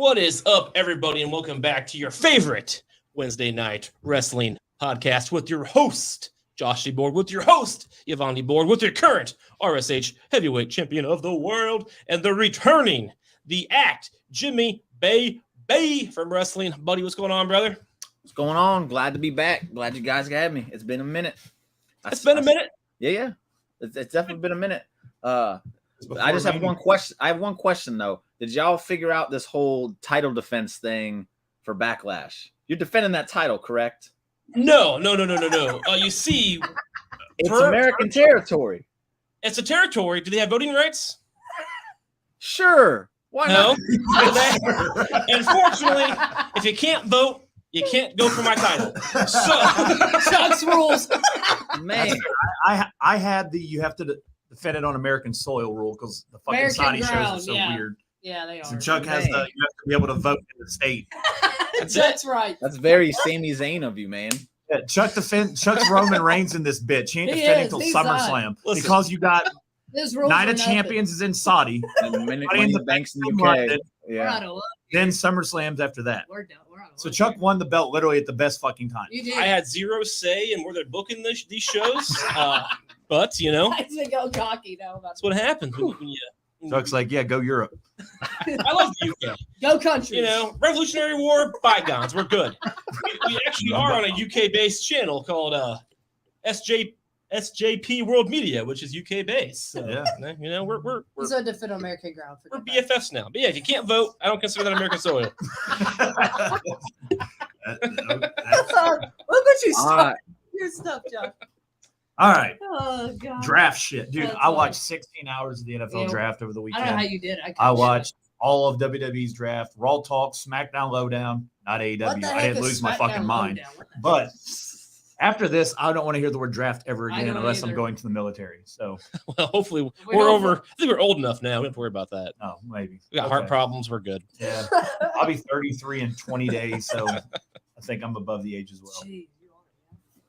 What is up, everybody, and welcome back to your favorite Wednesday night wrestling podcast with your host, Josh Board, with your host, Yvonne Board, with your current RSH heavyweight champion of the world, and the returning, the act, Jimmy Bay from Wrestling Buddy. What's going on, brother? What's going on? Glad to be back. Glad you guys had me. It's been a minute. It's been a minute? Yeah. It's definitely been a minute. I just have one question. I have one question, though. Did y'all figure out this whole title defense thing for Backlash? You're defending that title, correct? No. You see, it's American territory. It's a territory. Do they have voting rights? Sure. Why not? No. Unfortunately, if you can't vote, you can't go for my title. So, Chuck's rules. Man, I had the you have to defend it on American soil rule because the fucking American Saudi ground, shows are so weird. Yeah, they are. So Chuck has you have to be able to vote in the state. That's right. that's very Sami Zayn of you, man. Yeah, Chuck's Roman Reigns in this bitch. He ain't defending until SummerSlam because you got Night of Champions is in Saudi, And Money in in the the Bank's in the London. UK. Yeah. then SummerSlam's after that. We're done. We're on So Chuck won the belt literally at the best fucking time. You did. I had zero say in where they're booking these shows. But, you know, I think go cocky now. that's what happens when you Chuck's like, yeah, go Europe. I love the UK. Go country. You know, Revolutionary War, bygones. We're good. We actually are on a UK-based channel called SJP World Media, which is UK-based. So, Yeah. you know, we're He's on defend American ground. we're BFFs now. But yeah, if you can't vote, I don't consider that American soil. Look what you All stuff. right. Your stuff, Chuck. All right. Oh god. Draft shit. Dude, That's I funny. watched 16 hours of the NFL Yeah. draft over the I weekend. don't know how you did it. I watched all of WWE's draft, Raw Talk, SmackDown Lowdown, not What AEW. the I heck didn't is lose my SmackDown fucking mind. Lowdown? What the heck? But after this, I don't want to hear the word draft ever I again don't unless I'm either. going to the military. So, Well, hopefully We we're don't- over. I think we're old enough now. We don't have to worry about that. oh, maybe. We got Okay. heart problems. We're good. Yeah. I'll be 33 in 20 days. So I think I'm above the age as well. Jeez,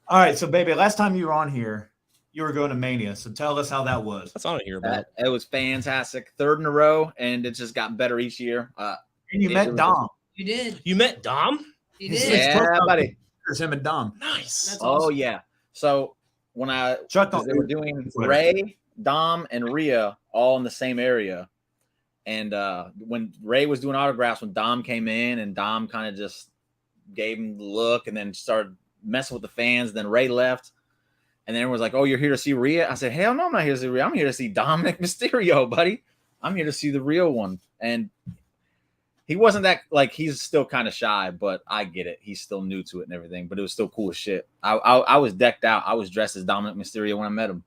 All right. So, baby, last time you were on here, you were going to Mania. So tell us how that was. That's all I hear about. It was fantastic. Third in a row, and it just got better each year. And you it met was- Dom. You did. You met Dom? You He's did. six Yeah, foot buddy. There's him and Dom. Nice. That's Oh awesome. yeah. So when Chuck, because don't they were doing Twitter. Ray, Dom, and Rhea all in the same area, and when Ray was doing autographs, when Dom came in, and Dom kind of just gave him the look, and then started messing with the fans. Then Ray left, and then everyone was like, "Oh, you're here to see Rhea?" I said, "Hell no, I'm not here to see Rhea. I'm here to see Dominic Mysterio, buddy. I'm here to see the real one." And he wasn't that he's still kind of shy, but I get it. He's still new to it and everything, but it was still cool as shit. I was decked out. I was dressed as Dominic Mysterio when I met him.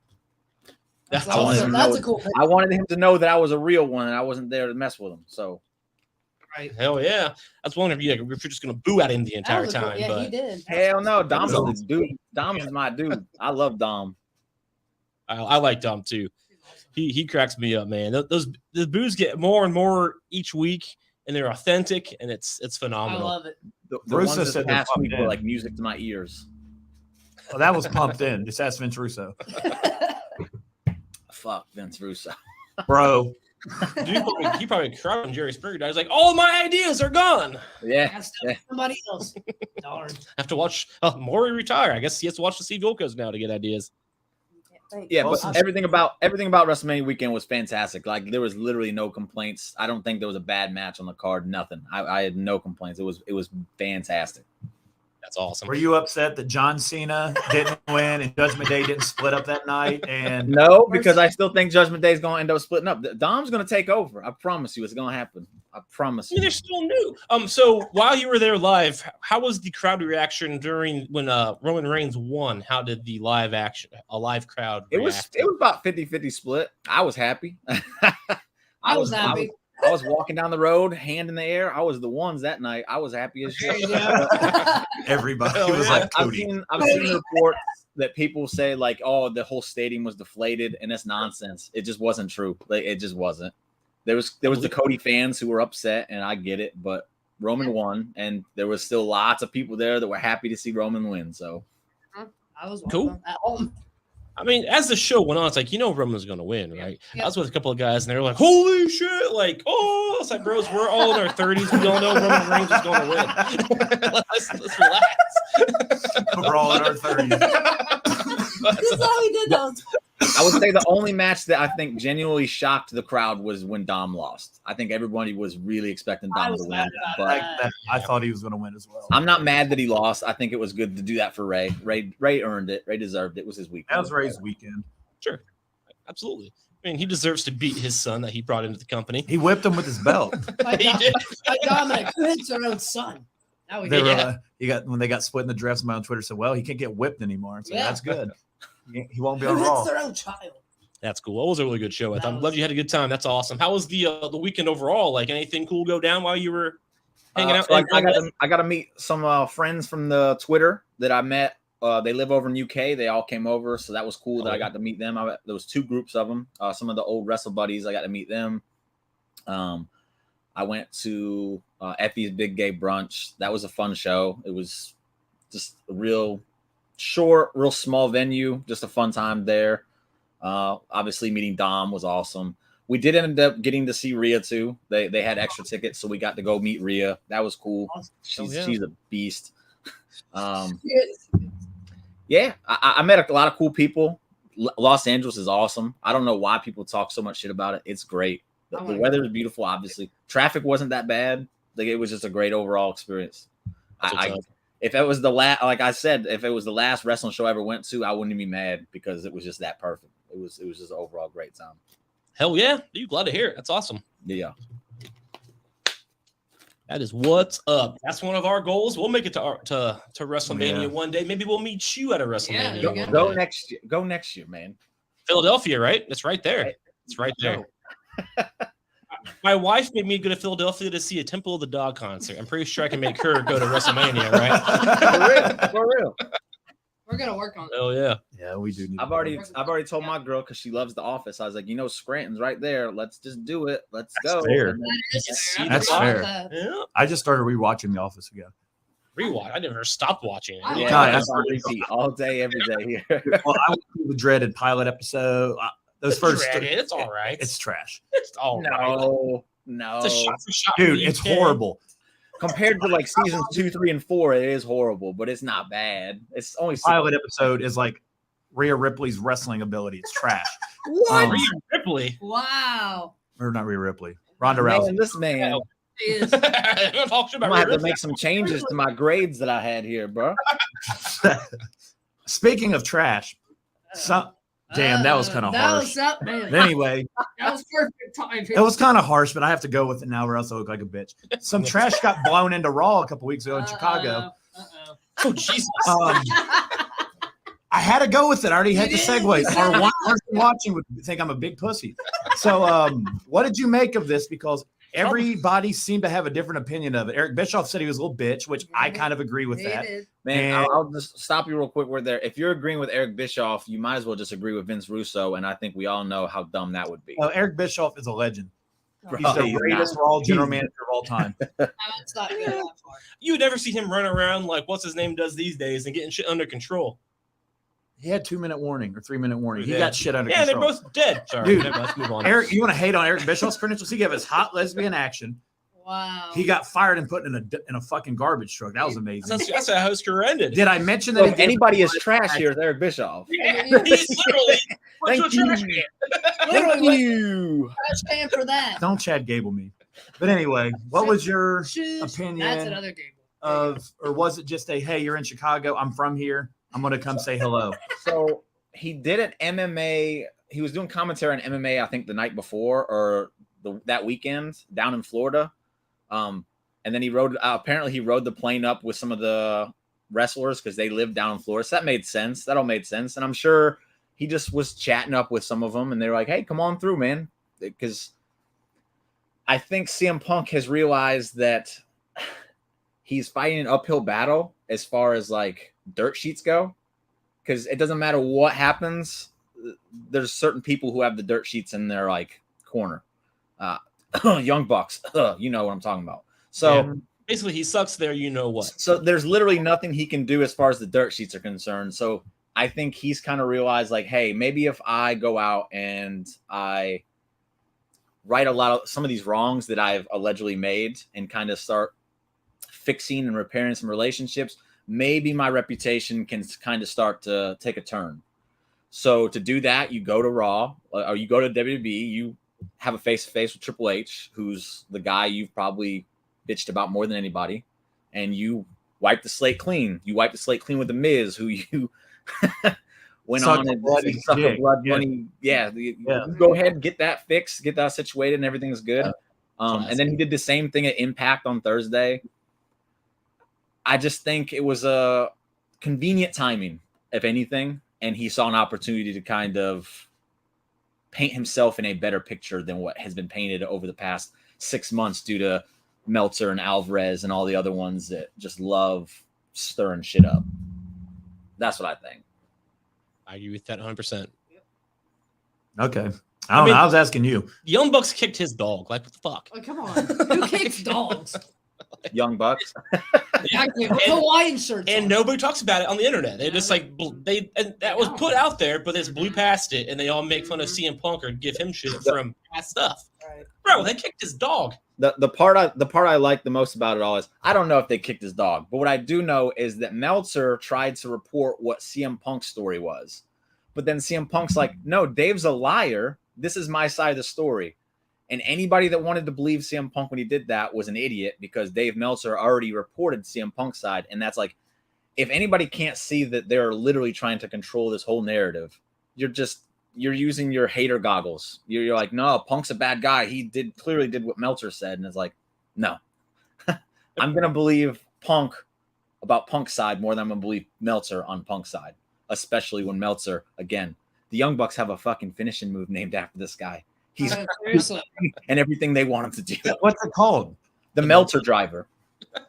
That's I wanted awesome. to That's know- a cool thing. I wanted him to know that I was a real one and I wasn't there to mess with him. So Right. Hell yeah. That's one of you. If you're just going to boo at him the That entire was a cool- time. Yeah, But he did. hell no, Dom's Cool. the dude. Dom is my dude. I love Dom. I like Dom too. He cracks me up, man. The boos get more and more each week, and they're authentic, and it's I phenomenal. love it. The Russo ones said that they're past week pumped were in. like music to my ears. Well, that was pumped in. Just ask Vince Russo. Fuck Vince Russo. Bro. Dude, he probably cried when Jerry Springer died. He's like, all my ideas are gone. Yeah. That's still somebody else. Darn. I have to watch Maury retire. I guess he has to watch the Steve Wilkos now to get ideas. Yeah, but Awesome. everything about WrestleMania weekend was fantastic. Like there was literally no complaints. I don't think there was a bad match on the card. Nothing. I had no complaints. It was fantastic. That's awesome. Were you upset that John Cena didn't win and Judgment Day didn't split up that night? And No, because I still think Judgment Day is going to end up splitting up. Dom's going to take over. I promise you, it's going to happen. I promise I mean, you. they're still new. So while you were there live, how was the crowd reaction during when Roman Reigns won? How did the live crowd It react? was about 50-50 split. I was happy. I was happy. I was walking down the road, hand in the air. I was the ones that night. I was happy as shit. Yeah. everybody Hell was yeah. like, I've Cody. seen reports that people say like, "Oh, the whole stadium was deflated," and that's nonsense. It just wasn't true. Like it just wasn't. There was the Cody fans who were upset, and I get it. But Roman won, and there was still lots of people there that were happy to see Roman win. So I was Cool. cool at home. I mean, as the show went on, it's like, Roman's going to win, right? Yeah. I was with a couple of guys, and they were like, holy shit. Like, oh, it's like, bros, we're all in our 30s. We all know Roman Reigns is going to win. let's relax. We're all in our 30s. That's how he did those. I would say the only match that I think genuinely shocked the crowd was when Dom lost. I think everybody was really expecting I Dom was to mad win. about But I thought he was going to win as well. I'm not mad that he lost. I think it was good to do that for Ray. Ray earned it. Ray deserved it. It was his weekend. That was Ray's weekend. Sure. Absolutely. I mean, he deserves to beat his son that he brought into the company. He whipped him with his belt. Like, He did. like Dominic, who hits their own son? Now we They get were, when they got split in the draft, somebody on Twitter said, well, he can't get whipped anymore. So Yeah. that's good. He won't be who on hits Raw. their own child? That's cool. It was a really good show. That I'm was- glad you had a good time. That's awesome. How was the weekend overall? Like, anything cool go down while you were hanging out? So I got to meet some friends from the Twitter that I met. They live over in UK. They all came over, so that was cool that I got to meet them. There was 2 groups of them. Some of the old Wrestlebuddies, I got to meet them. I went to Effie's Big Gay Brunch. That was a fun show. It was just a real short, real small venue. Just a fun time there. Obviously, meeting Dom was awesome. We did end up getting to see Rhea too. They had extra tickets, so we got to go meet Rhea. That was cool. She's a beast. Yeah, I met a lot of cool people. Los Angeles is awesome. I don't know why people talk so much shit about it. It's great. The weather is beautiful. Obviously, traffic wasn't that bad. Like, it was just a great overall experience. If it was the last, like I said, if it was the last wrestling show I ever went to, I wouldn't be mad because it was just that perfect. It was just an overall great time. Hell yeah. You glad to hear it. That's awesome. Yeah. That is what's up. That's one of our goals. We'll make it to WrestleMania one day. Maybe we'll meet you at a WrestleMania. Yeah, one Go day. next year. Go next year, man. Philadelphia, right? It's right there. It's right there. My wife made me go to Philadelphia to see a Temple of the Dog concert. I'm pretty sure I can make her go to WrestleMania, right? For real. We're gonna work on it. Oh yeah. Yeah, we do. I've already told my girl because she loves The Office. I was like, Scranton's right there. Let's just do it. Let's go. fair. And then- That is fair. That's I forgot fair. that. Yeah. I just started rewatching The Office again. Rewatch. I never stopped watching it. I Yeah, God, that's on repeat all day, every day here. Well, I went through the dreaded pilot episode. Those first, It's all right. it's trash, It's all right. No. It's a shot for shot. dude. It's horrible. Compared to like seasons 2, 3, and 4, it is horrible, but it's not bad. It's only Pilot episode is like Rhea Ripley's wrestling ability. It's trash. What? Rhea Ripley. Wow. Or not Rhea Ripley. Ronda man, Rousey. this man. He is. Talk shit I'm about gonna Rhea have to Ripley. make some changes to my grades that I had here, bro. Speaking of trash, damn, that was kind of That harsh. was up, man. Anyway, That was perfect timing. it was kind of harsh, but I have to go with it now, or else I look like a bitch. Some trash got blown into Raw a couple weeks ago in Chicago. Oh Jesus. I had to go with it. I already had the You did? segues. Or one person watching would think I'm a big pussy. So, what did you make of this? Because everybody seemed to have a different opinion of it. Eric Bischoff said he was a little bitch, which I kind of agree with He that. did. Man, And- I'll just stop you real quick. We're there. If you're agreeing with Eric Bischoff, you might as well just agree with Vince Russo, and I think we all know how dumb that would be. Eric Bischoff is a legend. Bro, He's the he's greatest not. Raw general manager of all time. Let's not go that far. You would never see him run around like what's his name does these days and getting shit under control. He had 2-minute warning or 3-minute warning. He Yeah. got shit under Yeah, they're control. both dead. Sorry, Dude. let's move on. Eric, you want to hate on Eric Bischoff's credentials? He gave us hot lesbian action. Wow. He got fired and put in a fucking garbage truck. That was amazing. That's how his career ended. Did I mention So that? if anybody is trash here, it's Eric Bischoff. He's literally Thank you. Literally, Thank you. Trash can for that. Don't Chad Gable me. But anyway, what was your Shush. opinion That's another game. or was it just a, hey, you're in Chicago, I'm from here, I'm going to come say hello? So he did an MMA. He was doing commentary on MMA, I think the night before or that weekend down in Florida. And then he rode. Apparently, he rode the plane up with some of the wrestlers because they lived down in Florida. So that made sense. That all made sense. And I'm sure he just was chatting up with some of them, and they were like, "Hey, come on through, man," because I think CM Punk has realized that he's fighting an uphill battle as far as like dirt sheets go. Because it doesn't matter what happens, there's certain people who have the dirt sheets in their like corner. Young Bucks, you know what I'm talking about. So Yeah. Basically, he sucks there. You know what? so there's literally nothing he can do as far as the dirt sheets are concerned. So I think he's kind of realized like, hey, maybe if I go out and I right some of these wrongs that I've allegedly made and kind of start fixing and repairing some relationships, maybe my reputation can kind of start to take a turn. So to do that, you go to Raw or you go to WWE, you have a face-to-face with Triple H, who's the guy you've probably bitched about more than anybody, and you wipe the slate clean. You wipe the slate clean with The Miz, who you went on and sucked a blood money. Yeah. You go ahead and get that fixed, get that situated, and everything's good. And then he did the same thing at Impact on Thursday. I just think it was a convenient timing, if anything, and he saw an opportunity to kind of paint himself in a better picture than what has been painted over the past 6 months due to Meltzer and Alvarez and all the other ones that just love stirring shit up. That's what I think. I agree with that 100%. Okay. I don't know. I was asking you. Young Bucks kicked his dog. Like, what the fuck? Oh, come on. Who kicks dogs? Young Bucks. Exactly. Hawaiian shirts. And nobody talks about it on the internet. They just like and that was put out there, but they just blew past it, and they all make fun of CM Punk or give him shit from past stuff. Right. Bro, they kicked his dog. The part I like the most about it all is I don't know if they kicked his dog, but what I do know is that Meltzer tried to report what CM Punk's story was, but then CM Punk's like, no, Dave's a liar. This is my side of the story. And anybody that wanted to believe CM Punk when he did that was an idiot, because Dave Meltzer already reported CM Punk's side. And that's like, if anybody can't see that they're literally trying to control this whole narrative, you're using your hater goggles. You're like, no, Punk's a bad guy. He clearly did what Meltzer said. And it's like, no, I'm going to believe Punk about Punk's side more than I'm going to believe Meltzer on Punk's side, especially when Meltzer, again, the Young Bucks have a fucking finishing move named after this guy. He's and everything they want him to do. What's it called? The Meltzer driver.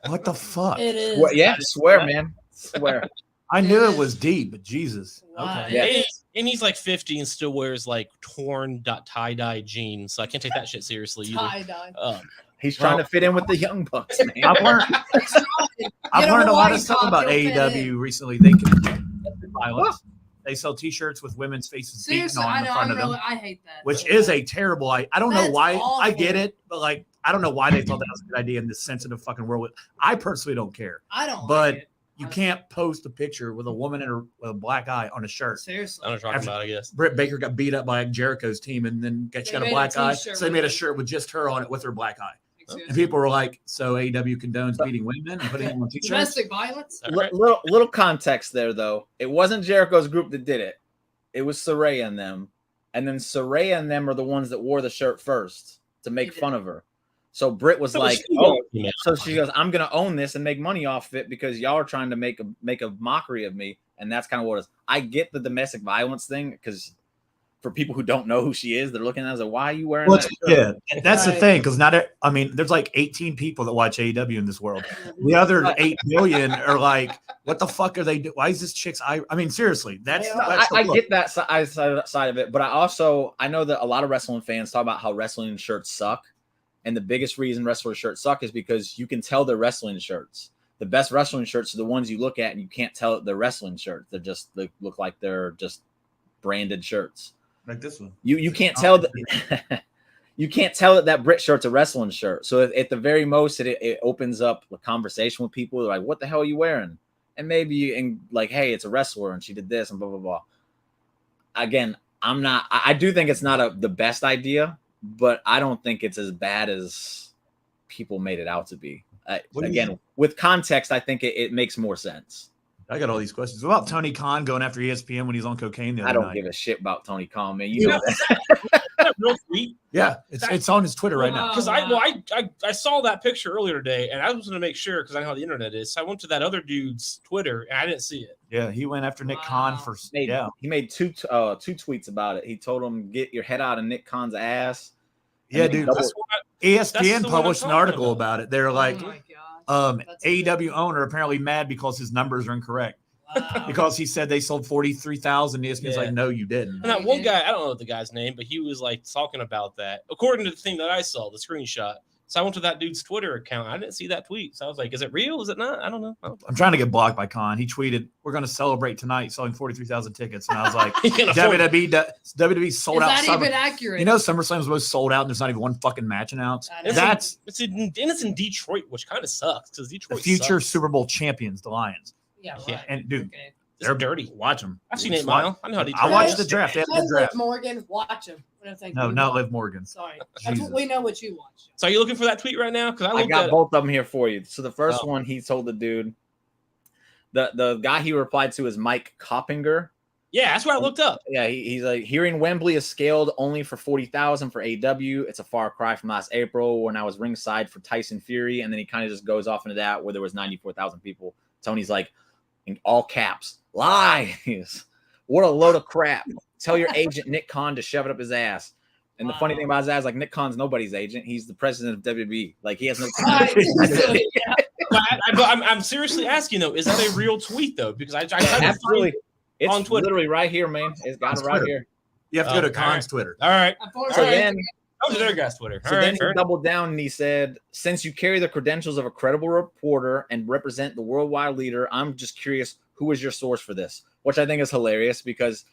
What the fuck? It is. Well, yeah, swear, man. Swear. I knew it was deep, but Jesus. Wow. Okay. Yeah. And he's like 50 and still wears like torn tie-dye jeans, so I can't take that shit seriously either. Tie-dye. He's trying to fit in with the Young Bucks, man. I've learned a lot of stuff about AEW recently. They can violence. They sell T-shirts with women's faces Seriously, beaten on the front of them, I hate that. which is a terrible. I don't know That's why. awful. I get it, but like I don't know why they thought that was a good idea in this sensitive fucking world. I personally don't care, I don't but like it. you can't post a picture with a woman in with a black eye on a shirt. Seriously. I don't know what you're talking about, I guess. Britt Baker got beat up by Jericho's team, and then she got a black eye. So they made a shirt with just her on it with her black eye. And people were like, "So AEW condones beating women and putting them on T-shirts?" Domestic violence. Right. Little context there, though. It wasn't Jericho's group that did it. It was Saraya and them. And then Saraya and them are the ones that wore the shirt first to make fun of her. So Britt was like, "Oh," so she goes, "I'm gonna own this and make money off it because y'all are trying to make a mockery of me." And that's kind of what it is. I get the domestic violence thing, because for people who don't know who she is, they're looking at us like, "Why are you wearing that shirt?" Yeah, that's the thing, because I mean, there's like 18 people that watch AEW in this world. The other 8 million are like, "What the fuck are they doing? Why is this chick's eye?" I mean, seriously, I get that side of it, but I know that a lot of wrestling fans talk about how wrestling shirts suck, and the biggest reason wrestling shirts suck is because you can tell they're wrestling shirts. The best wrestling shirts are the ones you look at and you can't tell that they're wrestling shirts. They look like they're just branded shirts. Like this one. You can't tell that you can't tell that Brit shirt's a wrestling shirt. So at the very most, it opens up a conversation with people. They're like, "What the hell are you wearing?" And maybe like, "Hey, it's a wrestler and she did this and blah blah blah." Again, I do think it's not the best idea, but I don't think it's as bad as people made it out to be. Again, with context, I think it makes more sense. I got all these questions. What about Tony Khan going after ESPN when he's on cocaine the other I don't night? give a shit about Tony Khan, man. You know that real tweet? Yeah, it's on his Twitter right now. Because I saw that picture earlier today, and I was going to make sure because I know how the internet is. So I went to that other dude's Twitter, and I didn't see it. Yeah, he went after Nick Khan for He made two tweets about it. He told him, "Get your head out of Nick Khan's ass." Yeah, dude. ESPN published an article about it. They're like, AEW owner apparently mad because his numbers are incorrect. Wow. Because he said they sold 43,000. ESPN's like, no, you didn't. And that one guy, I don't know the guy's name, but he was like talking about that. According to the thing that I saw, the screenshot, So I went to that dude's Twitter account. I didn't see that tweet. So I was like, is it real? Is it not? I don't know. I'm trying to get blocked by Khan. He tweeted, "We're going to celebrate tonight, selling 43,000 tickets." And I was like, WWE sold out. Is that even accurate? You know, SummerSlam's most sold out, and there's not even one fucking match announced. It's in Detroit, which kind of sucks because Detroit. The future sucks. Super Bowl champions, the Lions. Yeah, right. Yeah. And dude, Okay. They're dirty. Watch them. I've seen 8 Mile. I know how Detroit. I watched is. the draft. They had Says the draft. Liv Morgan, watch him. No, not Liv Morgan. Sorry, that's Jesus. what we know what you watch. So are you looking for that tweet right now? Because I got both of them here for you. So the first one, he told the dude, the guy he replied to is Mike Coppinger. Yeah, that's what I looked up. Yeah, he's like, hearing Wembley is scaled only for 40,000 for AEW. It's a far cry from last April when I was ringside for Tyson Fury. And then he kind of just goes off into that where there was 94,000 people. Tony's like, in all caps, lies. What a load of crap. Tell your agent, Nick Khan, to shove it up his ass. And the funny thing about his ass, like, Nick Khan's nobody's agent. He's the president of WWE. Like, he has no. I'm seriously asking, though, is that a real tweet, though? Because I Absolutely. It's on Twitter. literally right here, man. It's got it right here. You have to go to Khan's Twitter. All right. So then, that was their guy's Twitter. So then he doubled down and he said, since you carry the credentials of a credible reporter and represent the worldwide leader, I'm just curious, who is your source for this? Which I think is hilarious because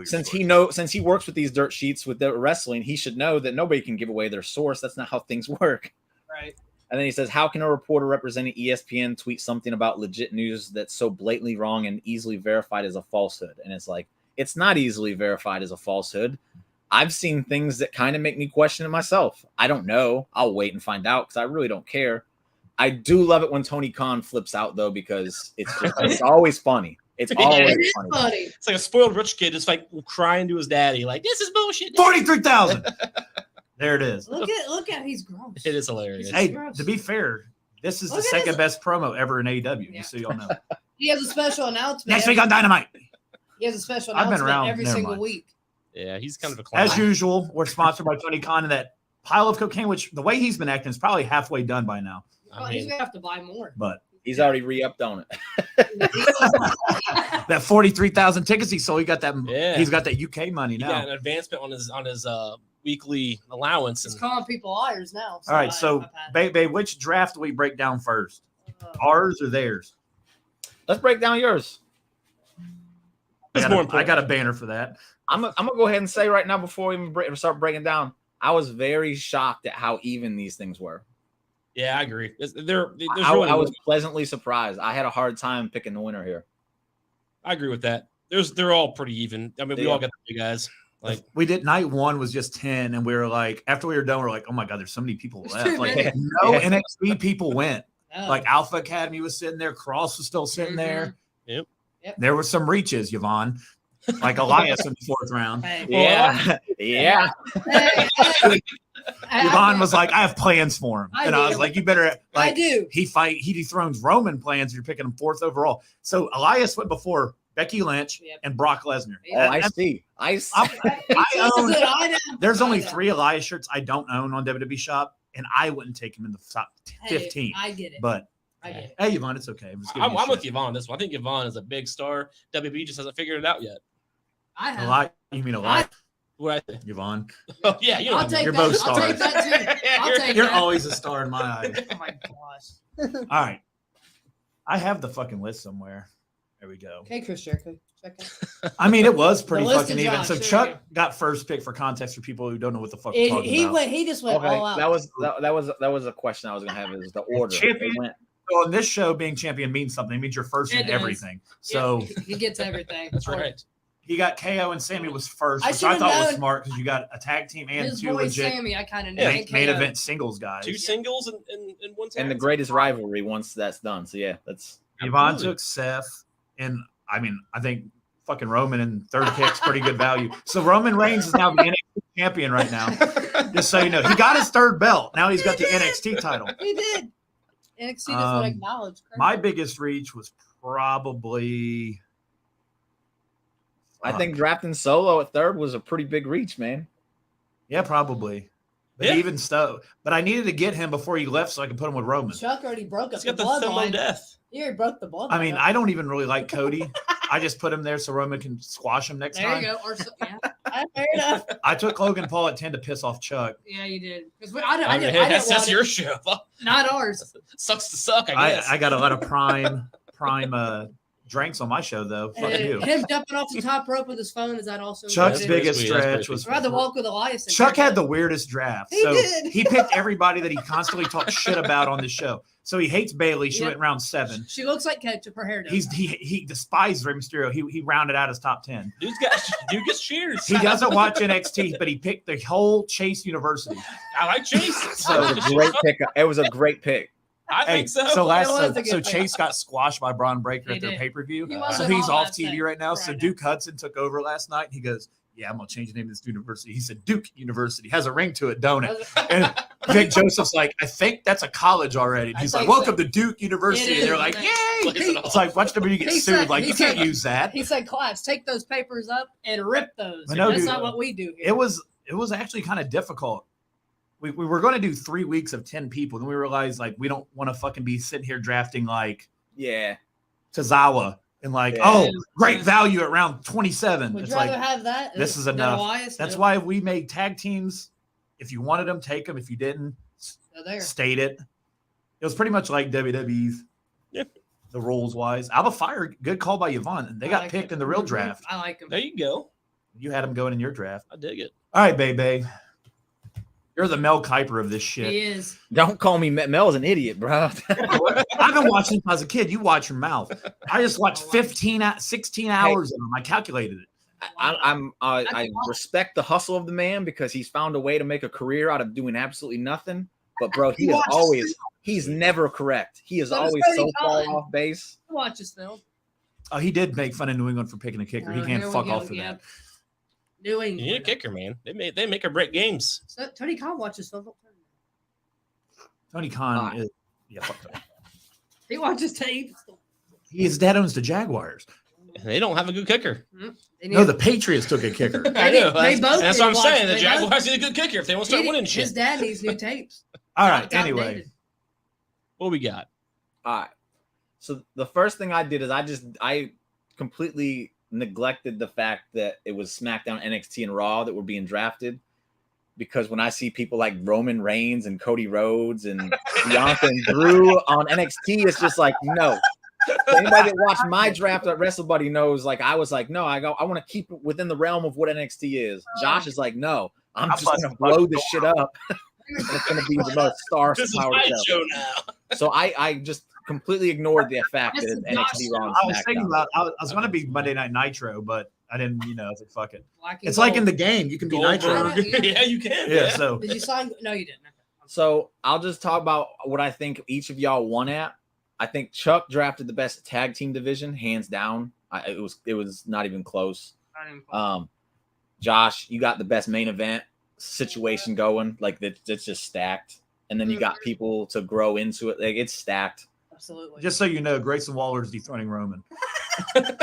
since he works with these dirt sheets with the wrestling, he should know that nobody can give away their source. That's not how things work. Right. And then he says, how can a reporter representing ESPN tweet something about legit news that's so blatantly wrong and easily verified as a falsehood? And it's like, it's not easily verified as a falsehood. I've seen things that kind of make me question it myself. I don't know. I'll wait and find out because I really don't care. I do love it when Tony Khan flips out, though, because it's always funny. It's always funny. It's like a spoiled rich kid just like crying to his daddy, like, this is bullshit. 43,000. There it is. Look at he's gross. It is hilarious. Hey, to be fair, this is the second best promo ever in AEW. Just so y'all know. He has a special announcement. Next week on Dynamite. He has a special I've been announcement around, every never single mind. week. Yeah, he's kind of a clown. As usual, we're sponsored by Tony Khan and that pile of cocaine, which the way he's been acting is probably halfway done by now. He's gonna have to buy more. But he's already re-upped on it. That 43,000 tickets he sold, he got that. Yeah. He's got that UK money now. He got an advancement on his weekly allowance. He's calling people liars now. All right, so babe, which draft do we break down first? Ours or theirs? Let's break down yours. I got a banner for that. I'm gonna go ahead and say right now before we even start breaking down, I was very shocked at how even these things were. Yeah, I agree. I was pleasantly surprised. I had a hard time picking the winner here. I agree with that. They're all pretty even. I mean, we all got the big guys. Like we did night one was just 10, and we were like, after we were done, we are like, oh my god, there's so many people left. Like no NXT people went. Oh. Like Alpha Academy was sitting there, Cross was still sitting there. Yep. There were some reaches, Yvonne. Like Elias in the 4th round. Hey. Yeah. Yvonne was like, I have plans for him. I was like, you better. Like, I do. He dethrones Roman plans. You're picking him 4th overall. So Elias went before Becky Lynch and Brock Lesnar. Oh, I see. I own. There's only 3 Elias shirts I don't own on WWE Shop, and I wouldn't take him in the top 15. I get it. But I get it. Hey, Yvonne, it's okay. I'm with Yvonne on this one. I think Yvonne is a big star. WWE just hasn't figured it out yet. I have. You mean a lot? What I think. Yvonne. Oh, yeah, you know. I'll take you're that. both stars. I'll take that too. You're always a star in my eyes. Oh my gosh. All right. I have the fucking list somewhere. There we go. Okay, Chris Jericho. Check it. I mean, it was pretty The list fucking is even. Josh, So there Chuck you go. got first pick for context for people who don't know what the fuck we're talking about. He just went all out. That was a question I was gonna have is the order. Champion. So on this show, being champion means something. It means you're first in It does. everything. So he gets everything. That's right. he got KO and Sammy was first, I which I should've thought was known. smart because you got a tag team and His 2 boy legit Sammy, I kind of knew. main event singles guys. 2 singles and one tag. And the greatest rivalry once that's done. So yeah, that's Yvonne took Seth, and I mean, I think fucking Roman in 3rd pick's pretty good value. So Roman Reigns is now the NXT champion right now. Just so you know, he got his 3rd belt. Now he's got the NXT title. He did. NXT doesn't acknowledge. My biggest reach was probably. I think drafting Solo at 3rd was a pretty big reach, man. Yeah, probably. But even so, but I needed to get him before he left so I could put him with Roman. Chuck already broke up He's the got the Solo bloodline. death. He already broke the bloodline. I mean, I don't even really like Cody. I just put him there so Roman can squash him next There time. you go. Or yeah, fair enough. I took Logan Paul at 10 to piss off Chuck. Yeah, you did. Because I mean, hey, that's your show. Not ours. Sucks to suck, I guess. I got a lot of prime drinks on my show though. Fuck you. Him jumping off the top rope with his phone, is that also? Chuck's Yeah, biggest that's pretty stretch sweet. was I'd rather walk with Elias. Chuck had the weirdest draft. He So did. he picked everybody that he constantly talks shit about on the show. So he hates Bailey. She Yep. went round 7. She looks like ketchup. Her hair does. He despises Rey Mysterio. He rounded out his top 10. Dude gets cheers. He doesn't watch NXT, but he picked the whole Chase University. I like Chase. So it was a great pick. It was a great pick. I think so. So It was a good pick. Chase got squashed by Braun Breaker He at their did. pay-per-view. He So wasn't he's all off that TV set right now. So right Duke Hudson took over last night. And he goes, "Yeah, I'm gonna change the name of this university." He said, "Duke University has a ring to it, don't it?" And Vic Joseph's like, "I think that's a college already." And he's I like, think "Welcome so. to Duke University." It And they're is. like, He- "Yay!" Plays it off. It's like watch WWE get He sued. said- Like he you can't said- use that. He said, "Class, take those papers up and rip those." I know, That's dude. not what we do here. It was actually kind of difficult. We were going to do 3 weeks of 10 people, then we realized like we don't want to fucking be sitting here drafting like Yeah. Tozawa and like, Yeah. oh, great value at round 27. Would It's you rather like have that? this is than enough. Elias? that's No. why we made tag teams. If you wanted them, take them. If you didn't, So there. state it. It was pretty much like WWE's. Yep. The rules wise, Alba Fire, good call by Yvonne. And they I got like picked him. in the real draft. I like him. There you go. You had them going in your draft. I dig it. All right, baby. You're the Mel Kiper of this shit. He is. Don't call me Mel's an idiot, bro. I've been watching since I was a kid. You watch your mouth. I just watched 16 hours of them. I calculated it. I respect the hustle of the man because he's found a way to make a career out of doing absolutely nothing. But bro, he's never correct. He is So does always so Tony far Khan. off base. Watch this film. Oh, he did make fun of New England for picking a kicker. He can't fuck off for that. New You need a England. kicker, man. They make or break games. So, Tony Khan watches film. Tony Khan is fuck that. He watches tape. His dad owns the Jaguars. They don't have a good kicker. No, the Patriots took a kicker. I know. They both That's need what I'm to saying. The watch- they Jaguars need a good kicker if they want to start winning His shit. dad needs new tapes. All right. It's Anyway, outdated. What we got? All right. So the first thing I did is I completely neglected the fact that it was SmackDown, NXT, and Raw that were being drafted. Because when I see people like Roman Reigns and Cody Rhodes and Bianca and Drew on NXT, it's just like, no. Anybody that watched my draft at Wrestlebuddy knows, like, I was like, no, I want to keep it within the realm of what NXT is. Josh is like, no, I'm just going to blow this shit up. It's going to be the most star This is power my show. show now. So I just completely ignored the fact that This it's is Josh's NXT Raw and I was thinking SmackDown. about I was going to be Monday Night Nitro, but I didn't. I was like, fuck it. Black and It's like in gold. the game. You can be Nitro. Goldberg. Yeah. Yeah, you can. Yeah. So Did you sign? No, you didn't. Okay. So I'll just talk about what I think each of y'all won at. I think Chuck drafted the best tag team division, hands down. It was not even close. I didn't- Josh, you got the best main event situation going. Like it's just stacked. And then you got people to grow into it. Like it's stacked. Absolutely. just so you know, Grayson Waller is dethroning Roman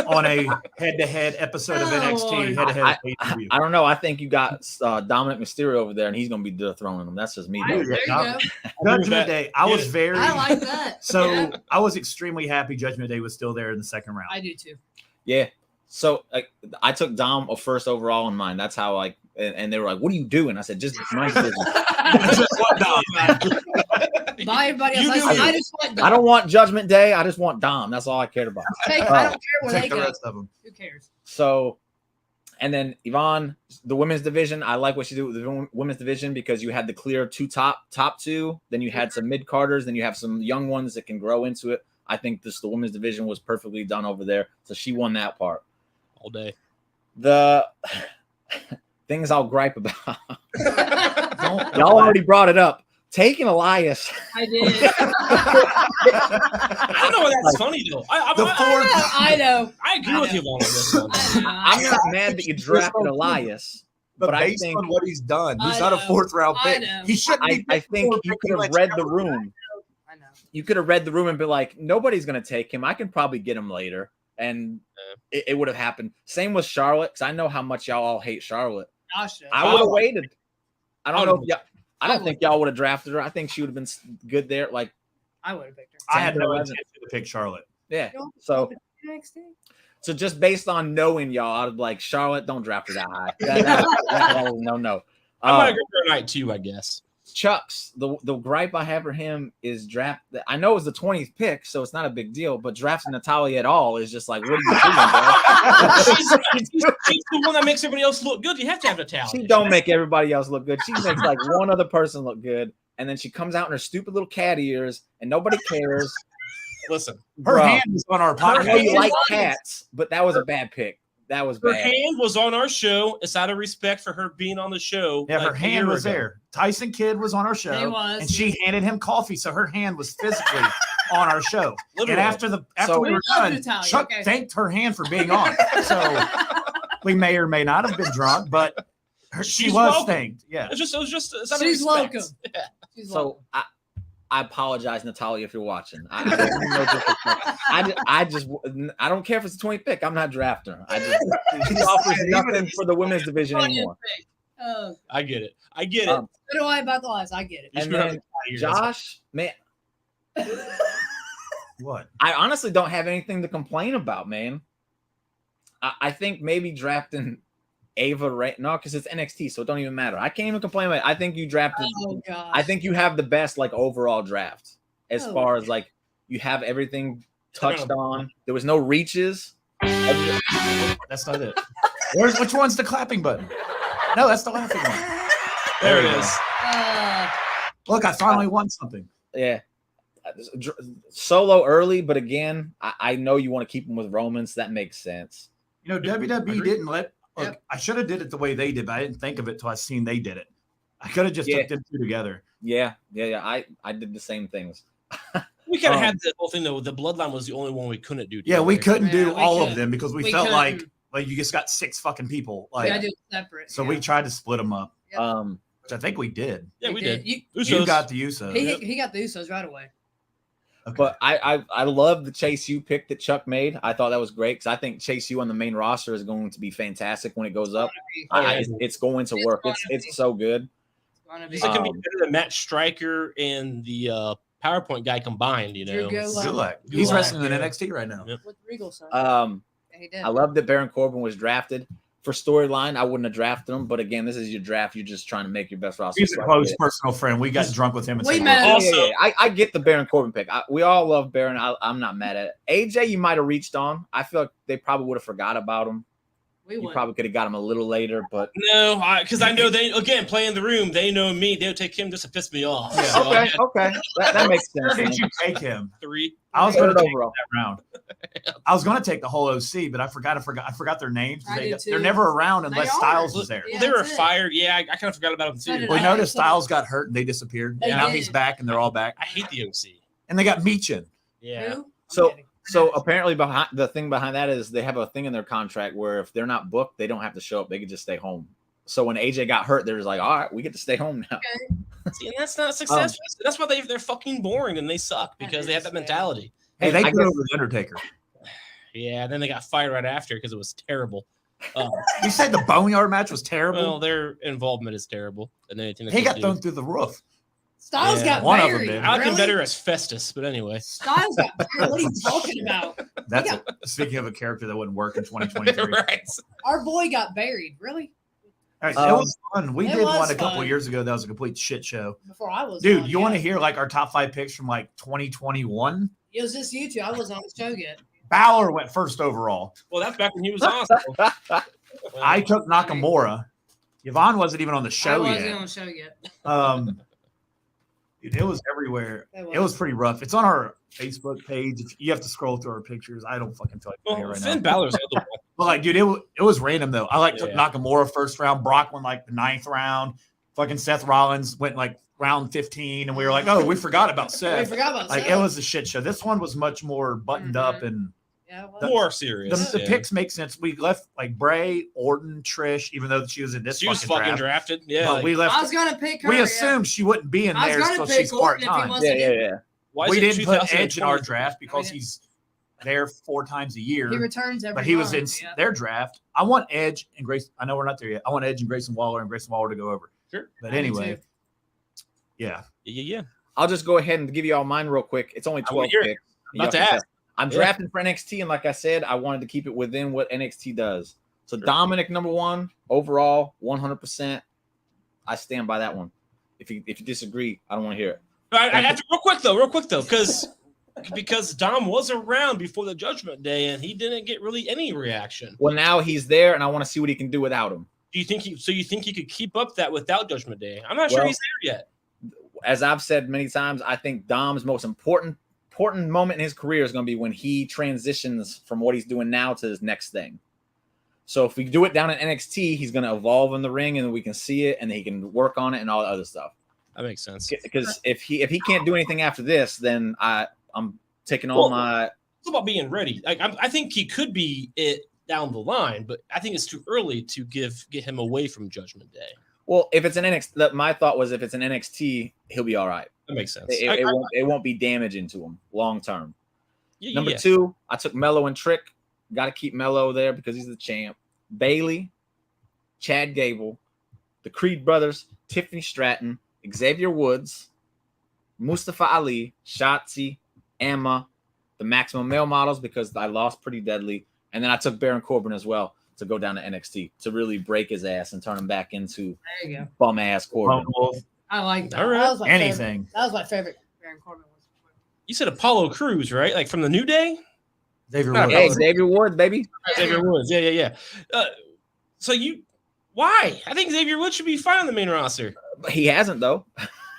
on a head-to-head episode of Oh, NXT. Head-to-head pay-per-view. I don't know. I think you got Dominic Mysterio over there, and he's going to be dethroning him. That's just me. There though. you go. Judgment Day. I was very. I like that. So Yeah, I was extremely happy Judgment Day was still there in the second round. I do too. Yeah. So I took Dom first overall in mine. That's how and they were like, "What are you doing?" I said, "Just my division." Buy everybody else. You do I you. just want. I don't want Judgment Day. I just want Dom. That's all I cared about. I don't care where they Take the go. rest of them. Who cares? So, and then Yvonne, the women's division. I like what you do with the women's division because you had the clear top two. Then you had some mid carders. Then you have some young ones that can grow into it. I think the women's division was perfectly done over there. So she won that part. All day. The things I'll gripe about. I Y'all already brought it up. Taking Elias. did. I don't know why that's funny though. I know. I agree with you on this one. I'm not mad that you drafted Elias, But I based think on what he's done, he's I not a know. fourth round I pick. know. He shouldn't. be I think picked you fourth. could have read the room. I know. You could have read the room and be like, nobody's going to take him. I can probably get him later. And it would have happened. Same with Charlotte, because I know how much y'all all hate Charlotte. Gosh, no. I would have waited. I don't know if Yeah. I don't think y'all would have drafted her. I think she would have been good there. Like, I would have picked her. I had no 10-11. intention to pick Charlotte. yeah. You don't So NXT? So just based on knowing y'all, I'd be like, Charlotte, don't draft her that high. That no. I'm gonna go for a night too, I guess. Chuck's the gripe I have for him is draft. I know it's the 20th pick, so it's not a big deal. But drafting Natalia at all is just like, what are you doing, bro? She's the one that makes everybody else look good. You have to have Natalia. She don't make everybody else look good. She makes like one other person look good, and then she comes out in her stupid little cat ears, and nobody cares. Listen, Her Bro, hand was on our I know you podcast. like cats, but that was a bad pick. That was her bad. hand was on our show. It's out of respect for her being on the show. Yeah, like her a hand year was ago. there. Tyson Kidd was on our He show, was. and she handed him coffee, so her hand was physically on our show. Literally. And after So- we were We love done, Natalia, Chuck okay. thanked her hand for being on. So we may or may not have been drunk, but she She's was welcome. thanked. Yeah. It was just it's out of She's respect. welcome. She's So I apologize, Natalia, if you're watching. I don't mean no disrespect. I don't care if it's a 20 pick. I'm not drafting her. She offers nothing for the women's division anymore. Oh, I get it. I get it. Um, so do I about the lies. I get it. You and screwed up then the years. Josh, man, What? I honestly don't have anything to complain about, man. I think maybe drafting Ava because it's NXT, so it don't even matter. I can't even complain about it. I think you drafted. Oh god. I think you have the best like overall draft as Oh. far as like you have everything touched on. There was no reaches. That's not it. Which one's the clapping button? No, that's the laughing one. There it you go. is. Look, I finally won something. Yeah. Solo early, but again, I know you want to keep him with Roman, so that makes sense. You know, WWE Agreed. didn't let. Look, Yep. I should have did it the way they did, but I didn't think of it till I seen they did it. I could have just Yeah. took them two together. Yeah. I did the same things. We kind of had the whole thing though. The bloodline was the only one we couldn't do. Yeah, we together. couldn't do Yeah, we all of couldn't. them because we We felt like couldn't. you just got 6 fucking people. We Like, gotta do it separate. so yeah. we tried to split them up, Yep. which I think we did. Yeah, we did. You, You Usos. got the Usos. he got the Usos right away. Okay. But I love the Chase U pick that Chuck made. I thought that was great because I think Chase U on the main roster is going to be fantastic when it goes up. It's going to work. It's so good. He's like, gonna be better than Matt Stryker and the PowerPoint guy combined. You know. Drew Gulak. Gulak. He's Gulak, wrestling in yeah. NXT right now. Yep. With Regal son. Yeah, he did. I love that Baron Corbin was drafted. For storyline, I wouldn't have drafted him, but again, this is your draft. You're just trying to make your best roster. He's a So I close get it. personal friend. We got drunk with him. And We said, met Yeah, Also- yeah, yeah. I get the Baron Corbin pick. We all love Baron. I'm not mad at it. AJ, you might have reached on. I feel like they probably would have forgot about him. we You won. probably could have got him a little later, but No, because I know they again play in the room. They know me. They'll take him just to piss me off. Yeah. So I okay. had That makes Where sense. did man. you take him? 3. I was Put going it to take overall. that round. I was going to take the whole OC, but I forgot their names. I did They're too. never around unless They are. Styles was there. Yeah, They were that's it. fired. Yeah, I kind of forgot about them So too. did We I. noticed Styles got hurt and they disappeared. They And now did. he's back and they're all back. I hate the OC. And they got Meechin. Yeah. Who? So- I'm kidding. So apparently, behind the thing behind that is they have a thing in their contract where if they're not booked, they don't have to show up. They could just stay home. So when AJ got hurt, they're just like, all right, we get to stay home now. See, and that's not success. That's why they're fucking boring and they suck because they have that mentality. Hey, they I put guess- over the Undertaker. Yeah, and then they got fired right after because it was terrible. You said the Boneyard match was terrible. Well, their involvement is terrible. And anything that He they got do. thrown through the roof. Styles Yeah, got one of them buried. did. I like him Really? better as Festus, but anyway. Styles got buried. What are you talking about? That's speaking of a character that wouldn't work in 2023. Right. Our boy got buried. Really? All right, Um, it was fun. We it did was one a couple fun. years ago. That was a complete shit show. Before I was. Dude, on, you want to yeah. hear like our top 5 picks from like 2021? It was just you two. I wasn't on the show yet. Balor went first overall. Well, that's back when he was on. so- I took Nakamura. Yvonne wasn't even on the I show wasn't yet. on the show yet. Dude, it was everywhere. It was pretty rough. It's on our Facebook page. You have to scroll through our pictures. I don't fucking feel like doing it Well, right Finn now. Balor's the other one. But like, dude, it was random though. I took Yeah. Nakamura first round. Brock went like the 9th round. Fucking Seth Rollins went like round 15, and we were like, oh, we forgot about We Seth. forgot about Like Seth. it was a shit show. This one was much more buttoned up, and Yeah, it was. More serious. the yeah. picks make sense. We left like Bray, Orton, Trish, even though she was in this She was fucking fucking draft. drafted. Yeah. But like, we left. I was gonna pick her. We yeah. assumed she wouldn't be in I was there gonna until pick she's part Orton if he time. wasn't. Yeah. why is We it didn't put Edge in our 2020? draft because he's there 4 times a year. He returns every But he was in month, yeah. their draft. I want Edge and Grace. I know we're not there yet. I want Edge and Grayson Waller to go over. Sure. But I do anyway, too. yeah. Yeah. I'll just go ahead and give you all mine real quick. It's only I wanna 12 hear it. picks. Not Y'all to can ask. I'm drafting for NXT, and like I said, I wanted to keep it within what NXT does. So Dominic, number 1 overall, 100%. I stand by that one. If you disagree, I don't want to hear it. I have to real quick though, because Dom was around before the Judgment Day, and he didn't get really any reaction. Well, now he's there, and I want to see what he can do without him. Do you think you think he could keep up that without Judgment Day? I'm not sure he's there yet. As I've said many times, I think Dom's most important moment in his career is going to be when he transitions from what he's doing now to his next thing. So if we do it down in NXT, he's going to evolve in the ring, and we can see it, and he can work on it and all the other stuff. That makes sense. Because if he can't do anything after this, then I'm taking all my. It's about being ready. Like I think he could be it down the line, but I think it's too early to get him away from Judgment Day. Well, if it's an NXT, my thought was if it's an NXT, he'll be all right. That makes sense. It won't be damaging to him long term. Number 2, 2, I took Mello and Trick. Got to keep Mello there because he's the champ. Bailey, Chad Gable, the Creed brothers, Tiffany Stratton, Xavier Woods, Mustafa Ali, Shotzi, Emma, the Maximum Male models because I lost Pretty Deadly. And then I took Baron Corbin as well to go down to NXT to really break his ass and turn him back into bum ass Corbin. I like that. All right. That was my Anything. Favorite. That was my favorite. Baron Corbin was. You said Apollo Crews, right? Like from the New Day? Xavier Not Woods. Hey, Xavier Woods, baby. Xavier Woods. Yeah. So why? I think Xavier Woods should be fine on the main roster. He hasn't though.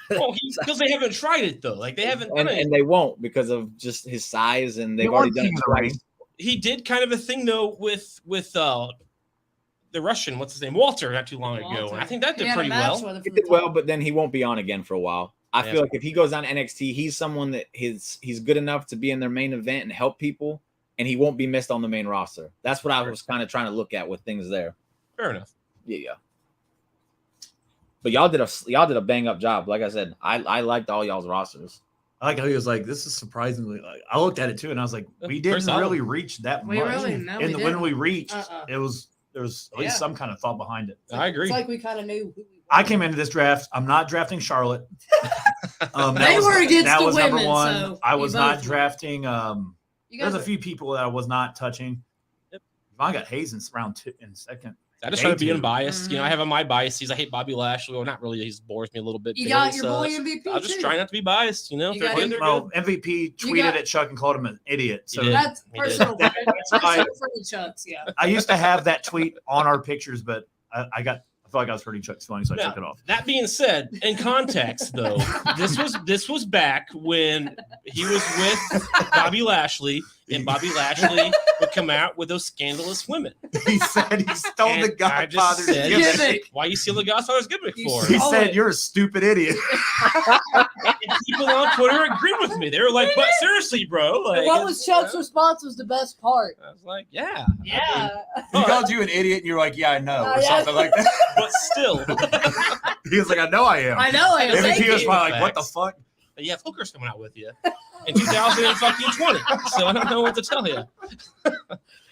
Well, because they haven't tried it though. Like they haven't done it. And they won't because of just his size, and they've already done it twice. He did kind of a thing though with the Russian, what's his name, Walter, not too long ago. And I think that did pretty well. He did well, but then he won't be on again for a while. I feel like if he goes down to NXT, he's someone that he's good enough to be in their main event and help people, and he won't be missed on the main roster. That's what I was kind of trying to look at with things there. Fair enough. Yeah. But y'all did a bang up job. Like I said, I liked all y'all's rosters. I like how he was like, this is surprisingly like I looked at it too, and I was like, we didn't really reach that much. When we reached, there was at least some kind of thought behind it. I agree. It's like we kind of knew. I came into this draft. I'm not drafting Charlotte. They were against that the was women, number 1. so I was not were. drafting. There's a few people that I was not touching. Yep. I got Hayes in round 2 in second. I just try to be unbiased. Mm-hmm. You know, I have my biases. I hate Bobby Lashley. Well, not really. He bores me a little bit. You got your boy MVP. I'll just try not to be biased. You know, MVP tweeted at Chuck and called him an idiot. So that's personal. Chuck's, yeah. I used to have that tweet on our pictures, but I felt like I was hurting Chuck's feelings, so I took it off. That being said, in context, though, this was back when he was with Bobby Lashley, and Bobby Lashley would come out with those scandalous women. He said he stole the Godfather's gimmick. Why you steal the Godfather's gimmick for? He said you're a stupid idiot. And people on Twitter agreed with me. They were like, "But seriously, bro." Like, what was Chuck's response? Was the best part. I was like, "Yeah, yeah." He called you an idiot, and you're like, "Yeah, I know," or something like that. But still, he was like, "I know I am." I know I am. MVP was probably like, "What the fuck?" But yeah, Hooker's coming out with you in 2020, so I don't know what to tell you. Because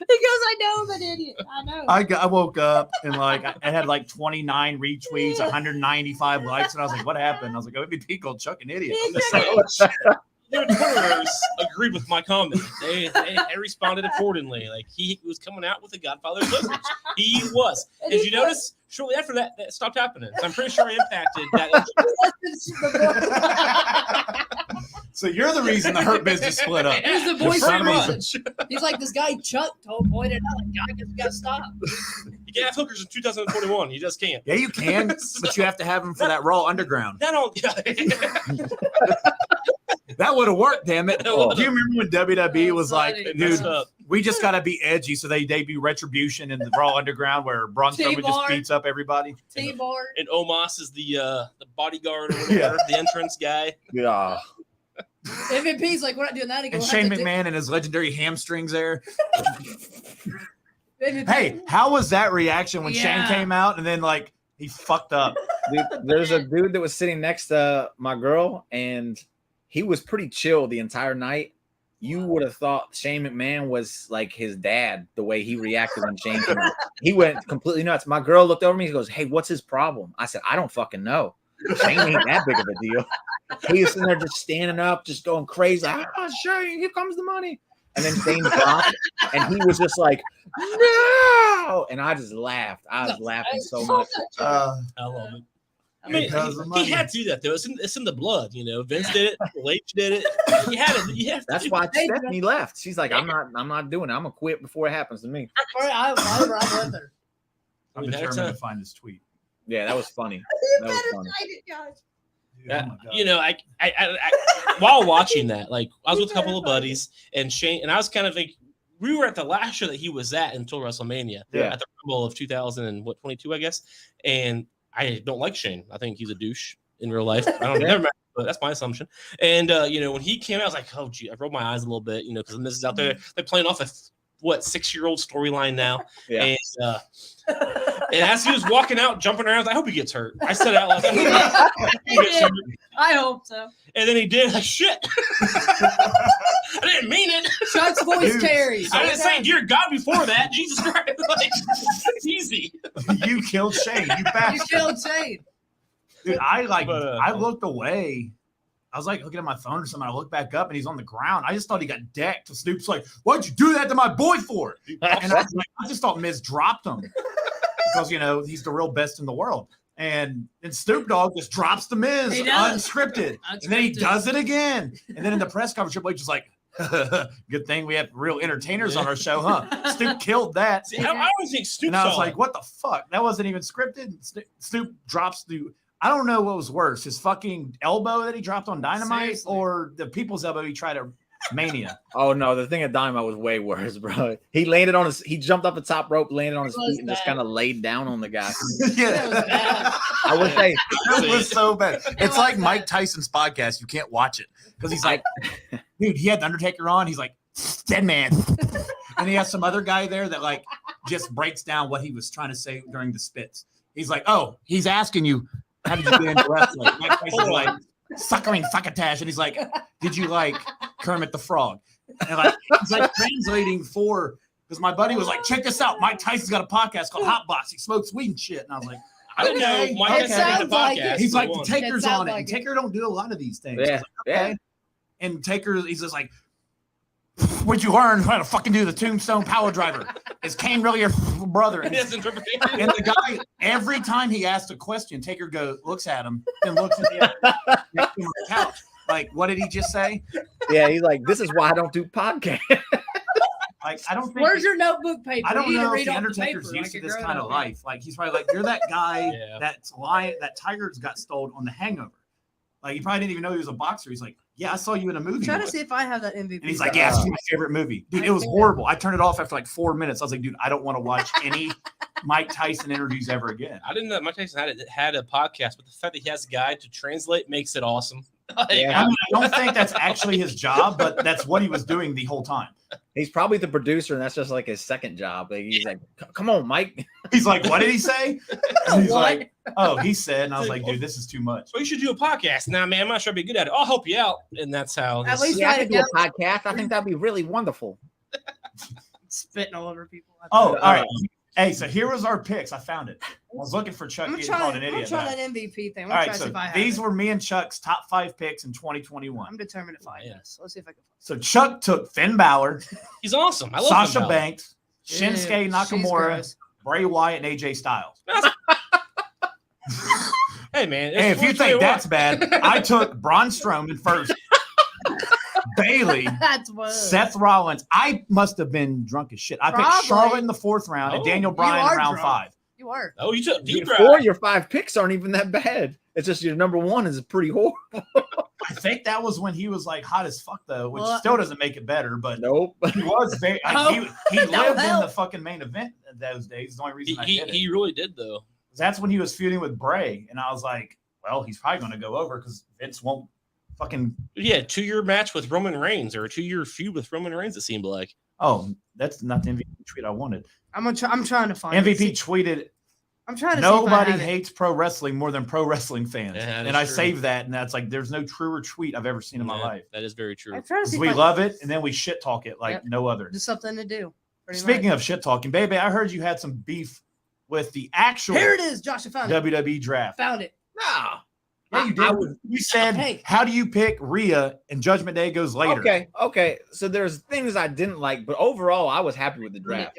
I know I'm an idiot. I know. I woke up and like I had like 29 retweets, 195 likes, and I was like, "What happened?" I was like, "MVP called Chuck an idiot." I'm just like, "Oh shit." Their Twitterers agreed with my comment. They responded accordingly. Like he was coming out with the Godfather's hookers. He was. Did you notice? Shortly after that stopped happening. So I'm pretty sure I impacted that. So you're the reason the Hurt Business split up. He's the voice of reason. He's like this guy Chuck pointed out. Like, you gotta stop. You can't have hookers in 2021. You just can't. Yeah, you can, but you have to have them for that Raw Underground. That would have worked, damn it. Do you remember when WWE was like, dude, we just got to be edgy, so they debut Retribution in the Raw Underground where Braun Strowman just beats up everybody? T-Bar. And Omos is the bodyguard or whatever, the entrance guy. Yeah. MVP's like, we're not doing that again. And Shane McMahon and his legendary hamstrings there. Hey, how was that reaction when Shane came out and then like he fucked up? Dude, there's a dude that was sitting next to my girl and he was pretty chill the entire night. You would have thought Shane McMahon was like his dad, the way he reacted when Shane came out. He went completely nuts. My girl looked over me. He goes, "Hey, what's his problem?" I said, "I don't fucking know. Shane ain't that big of a deal." He was sitting there just standing up, just going crazy. Like, "Oh, Shane, here comes the money." and then Shane dropped, and he was just like, no, and I just laughed. I was laughing so much. I love it. I mean, he had to do that though. It's in the blood, you know. Vince did it. H did it. He had it. You have to. That's why Stephanie left. She's like, I'm not doing it. I'm gonna quit before it happens to me. I'm with her. I'm determined to find this tweet. Yeah, that was funny. That was funny. Dude, oh my God. You know, I while watching that, like I was with a couple of buddies and Shane, and I was kind of like, we were at the last show that he was at until WrestleMania, at the Rumble of 2022, I guess. And I don't like Shane. I think he's a douche in real life. I don't never mind, but that's my assumption. And you know, when he came out, I was like, oh gee, I rolled my eyes a little bit, you know, because this is out there. They're playing off a 6-year-old storyline now. Yeah. And as he was walking out, jumping around, I was like, I hope he gets hurt. I said out loud, I hope so. And then he did. Like, shit. I didn't mean it. Chuck's voice carries. I didn't say dear God before that. Jesus Christ. Like, it's easy. You killed Shane. You bastard. You killed Shane. Dude, I looked away. I was like looking at my phone or something. I looked back up and he's on the ground. I just thought he got decked. Snoop's like, what'd you do that to my boy for? And I was like, I just thought Miz dropped him because, you know, he's the real best in the world. And Snoop Dogg just drops the Miz unscripted. And then he does it again. And then in the press conference, Triple H is like, good thing we have real entertainers on our show, huh? Snoop killed that. See, I always think Snoop. And I was like, what the fuck? That wasn't even scripted. Snoop drops the. I don't know what was worse, his fucking elbow that he dropped on Dynamite or the people's elbow he tried to Mania. Oh no, the thing at Dynamite was way worse, bro. He landed on he jumped up the top rope, landed on his feet, and just kind of laid down on the guy. Yeah. I would say it was so bad. It's like Mike Tyson's podcast. You can't watch it because he's like, dude, he had the Undertaker on. He's like, dead man. And he has some other guy there that like just breaks down what he was trying to say during the spits. He's like, oh, he's asking you, how did you get into wrestling? Mike Tyson's like, suckering succotash. And he's like, did you like Kermit the Frog? And like, he's like translating for, because my buddy was like, check this out. Mike Tyson's got a podcast called Hot Box. He smokes weed and shit. And I was like, I didn't know Mike had a podcast. He's like, the Taker's on it. And Taker don't do a lot of these things. Yeah. Like, okay. And Taker, he's just like, what'd you learn how to fucking do the Tombstone Power Driver? Is Kane really your brother? And the guy, every time he asks a question, Taker looks at him and looks at the couch. Like, what did he just say? Yeah, he's like, this is why I don't do podcasts. Like, I don't think. Where's your notebook paper? I don't know if the Undertaker's used to this kind of life. Like, he's probably like, you're that guy that Tiger's got stolen on The Hangover. Like, he probably didn't even know he was a boxer. He's like, yeah, I saw you in a movie. I'm trying to see if I have that MVP. And he's like, yeah, it's my favorite movie. Dude, it was horrible. I turned it off after like 4 minutes. I was like, dude, I don't want to watch any Mike Tyson interviews ever again. I didn't know Mike Tyson had a podcast, but the fact that he has a guy to translate makes it awesome. Like, yeah. I don't think that's actually his job, but that's what he was doing the whole time. He's probably the producer, and that's just like his second job. Like, he's like, come on, Mike. He's like, what did he say? And he's like, oh, he said. And I was like, dude, this is too much. Well, you should do a podcast. Nah, man, I'm not sure I'd be good at it. I'll help you out. And that's how. At least I could do a podcast. I think that'd be really wonderful. Spitting all over people. Oh, all right. Hey, so here was our picks. I found it. I was looking for Chuck getting called an idiot. I'm trying that MVP thing. All right, so these were me and Chuck's top 5 picks in 2021. I'm determined to find this. Let's see if I can. So Chuck took Finn Balor. He's awesome. I love Sasha Banks, Shinsuke Nakamura, Bray Wyatt, and AJ Styles. Hey, man. Hey, if you think that's bad, I took Braun Strowman first. Bailey, Seth Rollins. I must have been drunk as shit. I picked Charlotte in the 4th round and Daniel Bryan in round 5. You are. Oh, you took deep 4 of your 5 picks aren't even that bad. It's just your number 1 is pretty horrible. I think that was when he was like hot as fuck though, which still doesn't make it better. But nope, he was very. He lived in the fucking main event those days. It's the only reason he really did though. That's when he was feuding with Bray, and I was like, well, he's probably going to go over because Vince won't. Fucking 2-year match with Roman Reigns or a 2-year feud with Roman Reigns. It seemed like. Oh, that's not the MVP tweet I wanted. I'm trying to find MVP tweeted. I'm trying to. Nobody hates pro wrestling more than pro wrestling fans, and I saved that, and that's like there's no truer tweet I've ever seen in my life. That is very true. I'm trying to see we love it, and then we shit talk it like no other. Just something to do. Speaking of shit talking, baby, I heard you had some beef with the actual. Here it is, Josh. I found WWE Draft. Found it. No. Yeah, you did. You said, Hey. how do you pick Rhea and Judgment Day goes later? Okay. So there's things I didn't like, but overall, I was happy with the draft.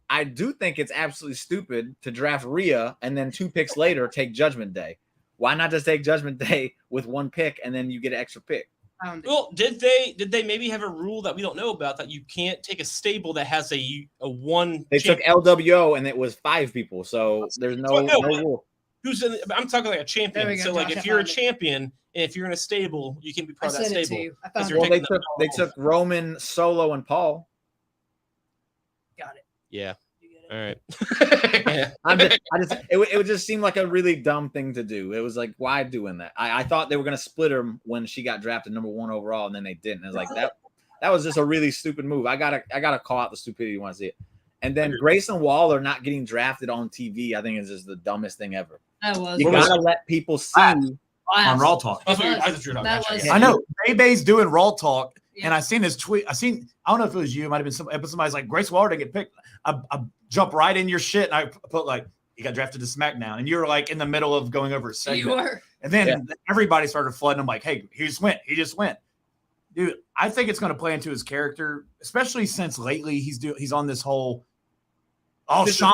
I do think it's absolutely stupid to draft Rhea and then 2 picks later take Judgment Day. Why not just take Judgment Day with 1 pick and then you get an extra pick? Well, did they maybe have a rule that we don't know about that you can't take a stable that has a one? They took LWO and it was 5 people, so there's no rule. I'm talking like a champion. So like, if you're a champion and if you're in a stable, you can be part of that stable. Well, they took Roman, Solo, and Paul. Got it. Yeah. All right. Yeah. It would just seem like a really dumb thing to do. It was like, why doing that? I thought they were going to split her when she got drafted number 1 overall, and then they didn't. It was like that was just a really stupid move. I gotta call out the stupidity. You want to see it? And then Grayson Waller not getting drafted on TV, I think is just the dumbest thing ever. That was. You gotta let people see on Raw Talk. I know Bay's doing Raw Talk, and I seen his tweet. I don't know if it was you. It might have been somebody's like, Grace Waller didn't get picked. I jump right in your shit, and I put like, he got drafted to SmackDown, and you were like in the middle of going over a segment. You were. And then everybody started flooding. I'm like, hey, he just went. Dude, I think it's going to play into his character, especially since lately he's on this whole Sean,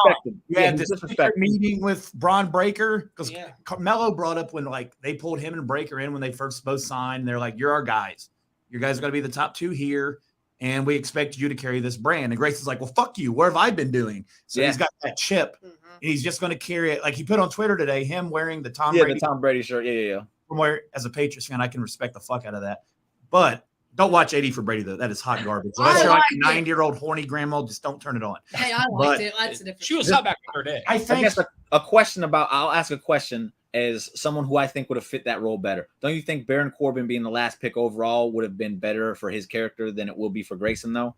you had this meeting with Braun Breaker, because Carmelo brought up when like they pulled him and Breaker in when they first both signed. They're like, you're our guys. You guys are going to be the top 2 here, and we expect you to carry this brand. And Grace is like, well, fuck you. What have I been doing? So he's got that chip, and he's just going to carry it. Like he put on Twitter today, him wearing the Tom Brady shirt. Yeah. From where, as a Patriots fan, I can respect the fuck out of that. But don't watch 80 for Brady, though. That is hot garbage. Unless you're like a 90-year-old horny grandma, just don't turn it on. Hey, I liked it. That's a different. She was hot back in her day. I guess I'll ask a question as someone who I think would have fit that role better. Don't you think Baron Corbin being the last pick overall would have been better for his character than it will be for Grayson, though?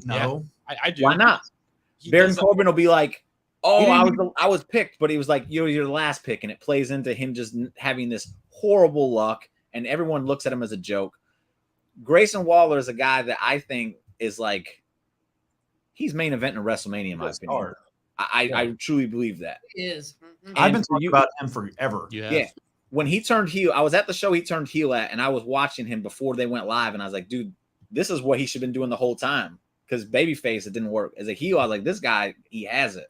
No. I do. Why not? Baron Corbin will be like, I was picked, but he was like, you're the last pick, and it plays into him just having this horrible luck, and everyone looks at him as a joke. Grayson Waller is a guy that I think is like, he's main event in WrestleMania, in my opinion. I truly believe that. He is. I've been talking about him forever. Yeah. When he turned heel, I was at the show he turned heel at, and I was watching him before they went live, and I was like, dude, this is what he should have been doing the whole time. Because babyface, it didn't work. As a heel, I was like, this guy, he has it.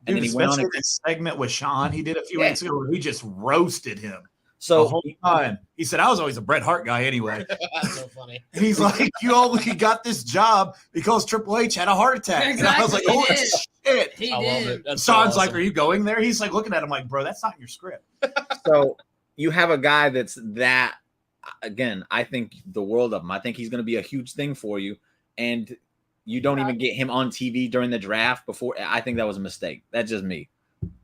And then he went on a segment with Sean he did a few weeks ago where he just roasted him. So the whole time, he said, I was always a Bret Hart guy anyway. That's so funny. And he's like, you only got this job because Triple H had a heart attack. Exactly. And I was like, oh, shit. He I did. love it. That's Sean's so like, awesome. are you going there? He's like looking at him like, bro, that's not in your script. So you have a guy that's that, again, I think the world of him. I think he's going to be a huge thing for you. And you don't even get him on TV during the draft before. I think that was a mistake. That's just me.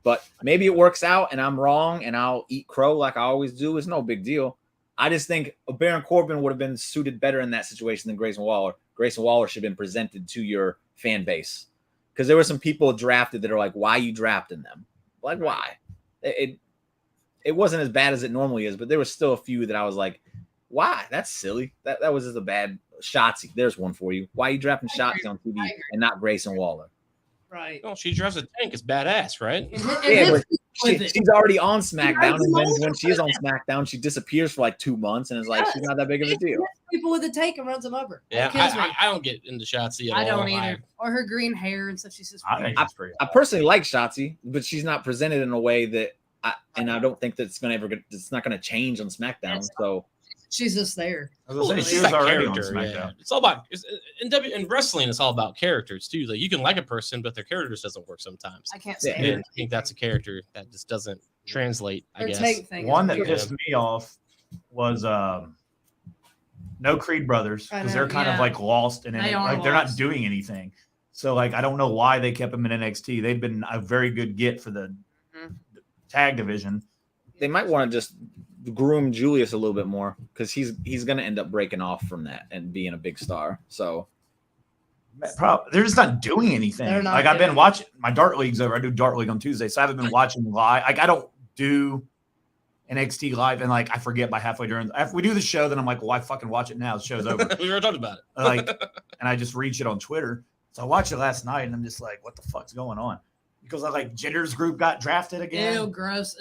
But maybe it works out and I'm wrong and I'll eat crow like I always do. It's no big deal. I just think Baron Corbin would have been suited better in that situation than Grayson Waller. Grayson Waller should have been presented to your fan base. Because there were some people drafted that are like, why are you drafting them? Like, why? It wasn't as bad as it normally is, but there was still a few that I was like, why? That's silly. That was just a bad Shotzi. There's one for you. Why are you drafting Shotzi on TV and not Grayson Waller? Right. Well, she drafts a tank. It's badass, right? Yeah, but she's already on SmackDown, and then when she is on SmackDown, she disappears for like 2 months, and it's like she's not that big of a deal. People with a tank and runs them over. Yeah, I don't get into Shotzi at all. I don't either. Or her green hair and stuff. She's just. I personally like Shotzi, but she's not presented in a way that, I don't think that's it's not gonna change on SmackDown. So. She's just there. I was gonna say, she was already on SmackDown. Yeah. It's all about in wrestling. It's all about characters too. Like you can like a person, but their character just doesn't work sometimes. I can't say And I think that's a character that just doesn't translate. I guess one that pissed me off was no Creed brothers because they're kind of like lost and they're not doing anything. So like I don't know why they kept them in NXT. They'd been a very good get for the tag division. They might want to just groom Julius a little bit more because he's going to end up breaking off from that and being a big star. So they're just not doing anything. Like I've been watching my Dart League's over. I do Dart League on Tuesday, so I haven't been watching live. Like I don't do NXT live, and like I forget by halfway during. After we do the show, then I'm like, well, I fucking watch it now. The show's over. We were talking about it. Like, and I just read shit on Twitter. So I watched it last night, and I'm just like, what the fuck's going on? because like Jinder's group got drafted again. Ew, gross.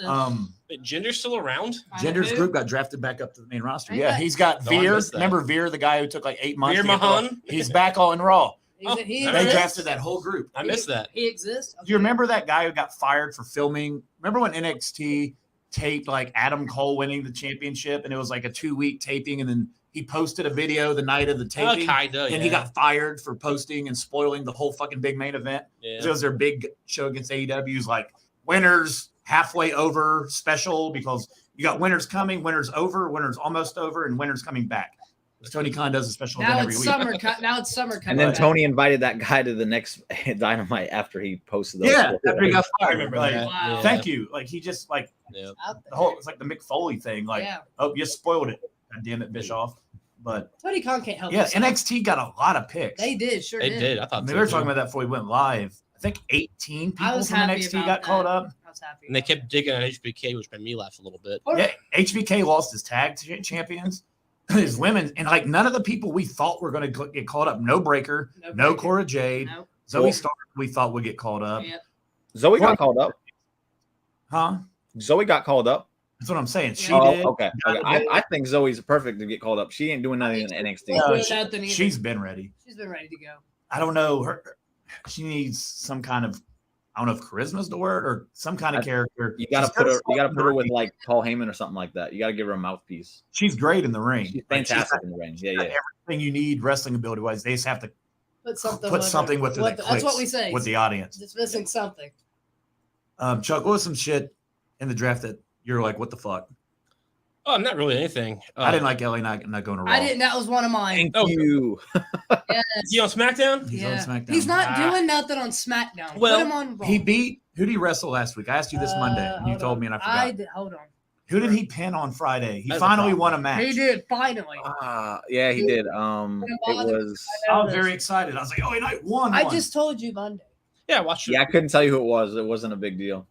Wait, Jinder's still around? Jinder's group got drafted back up to the main roster. Ain't Yeah, that- he's got No, I Veer. missed that. Remember Veer, the guy who took like 8 months? Veer to get Mahan? Raw? He's back on Raw. He They They exists? drafted that whole group. I missed that. He exists. Do you remember that guy who got fired for filming? Remember when NXT taped like Adam Cole winning the championship, and it was like a 2-week taping, and then he posted a video the night of the taping, Kinda, and he got fired for posting and spoiling the whole fucking big main event. Yeah. It was their big show against AEW's like winners halfway over special, because you got winners coming, winners over, winners almost over, and winners coming back. Tony Khan does a special event Now every it's week. summer. Now it's summer. And then Right. Tony invited that guy to the next Dynamite after he posted those. Yeah, after he got I fired. remember Like, that. Wow. Yeah. thank you. Like he just like Yeah. Out the whole. there. It's like the Mick Foley thing. Like, Yeah. oh, you spoiled it. God damn it, Bischoff. But Tony Khan can't help yeah, us. NXT got a lot of picks. They did, sure They did. did. I I thought mean, so, we were too. talking about that before we went live. I think 18 I people was from happy NXT about got that. called up. I was happy. And they kept digging on HBK, which made me laugh a little bit. Yeah, HBK lost his tag champions, his women, and like none of the people we thought were going to get called up. No Breaker, no Breaker. Cora Jade, Nope. Zoe Well- Stark. We thought would get called up, Yep. Zoe got called up. huh? Zoe got called up. That's what I'm saying. She Yeah. did. Okay. Got I think Zoe's perfect to get called up. She ain't doing nothing in NXT. Yeah. No, Doing nothing either. she's been ready. She's been ready to go. I don't know her. She needs some kind of, I don't know if charisma's the word, or some kind of character. You gotta She's put got her. You gotta something put her in the with ring. like Paul Heyman or something like that. You gotta give her a mouthpiece. She's great in the ring. She's Like, fantastic in the ring. Yeah, got yeah. everything you need wrestling ability wise. They just have to Put something. put something with her that That's what clicks we say. with the audience. It's missing something. Chuck, what was some shit in the draft that you're like, what the fuck? Oh, not really anything. I didn't like LA not going to Raw. I didn't. That was one of mine. Thank Oh. you. Is he on SmackDown? He's Yeah. on SmackDown. He's not Ah. doing nothing on SmackDown. Well, Put him on Raw. He beat. Who did he wrestle last week? I asked you this Monday. And you hold told on. me, and I forgot. Hold on. Who did he pin on Friday? He That's a finally problem. won a match. He did finally. Yeah, he did. It was. I was very excited. I was like, oh, he like won. I one. just told you Monday. Yeah, I watched it. Yeah, I couldn't tell you who it was. It wasn't a big deal.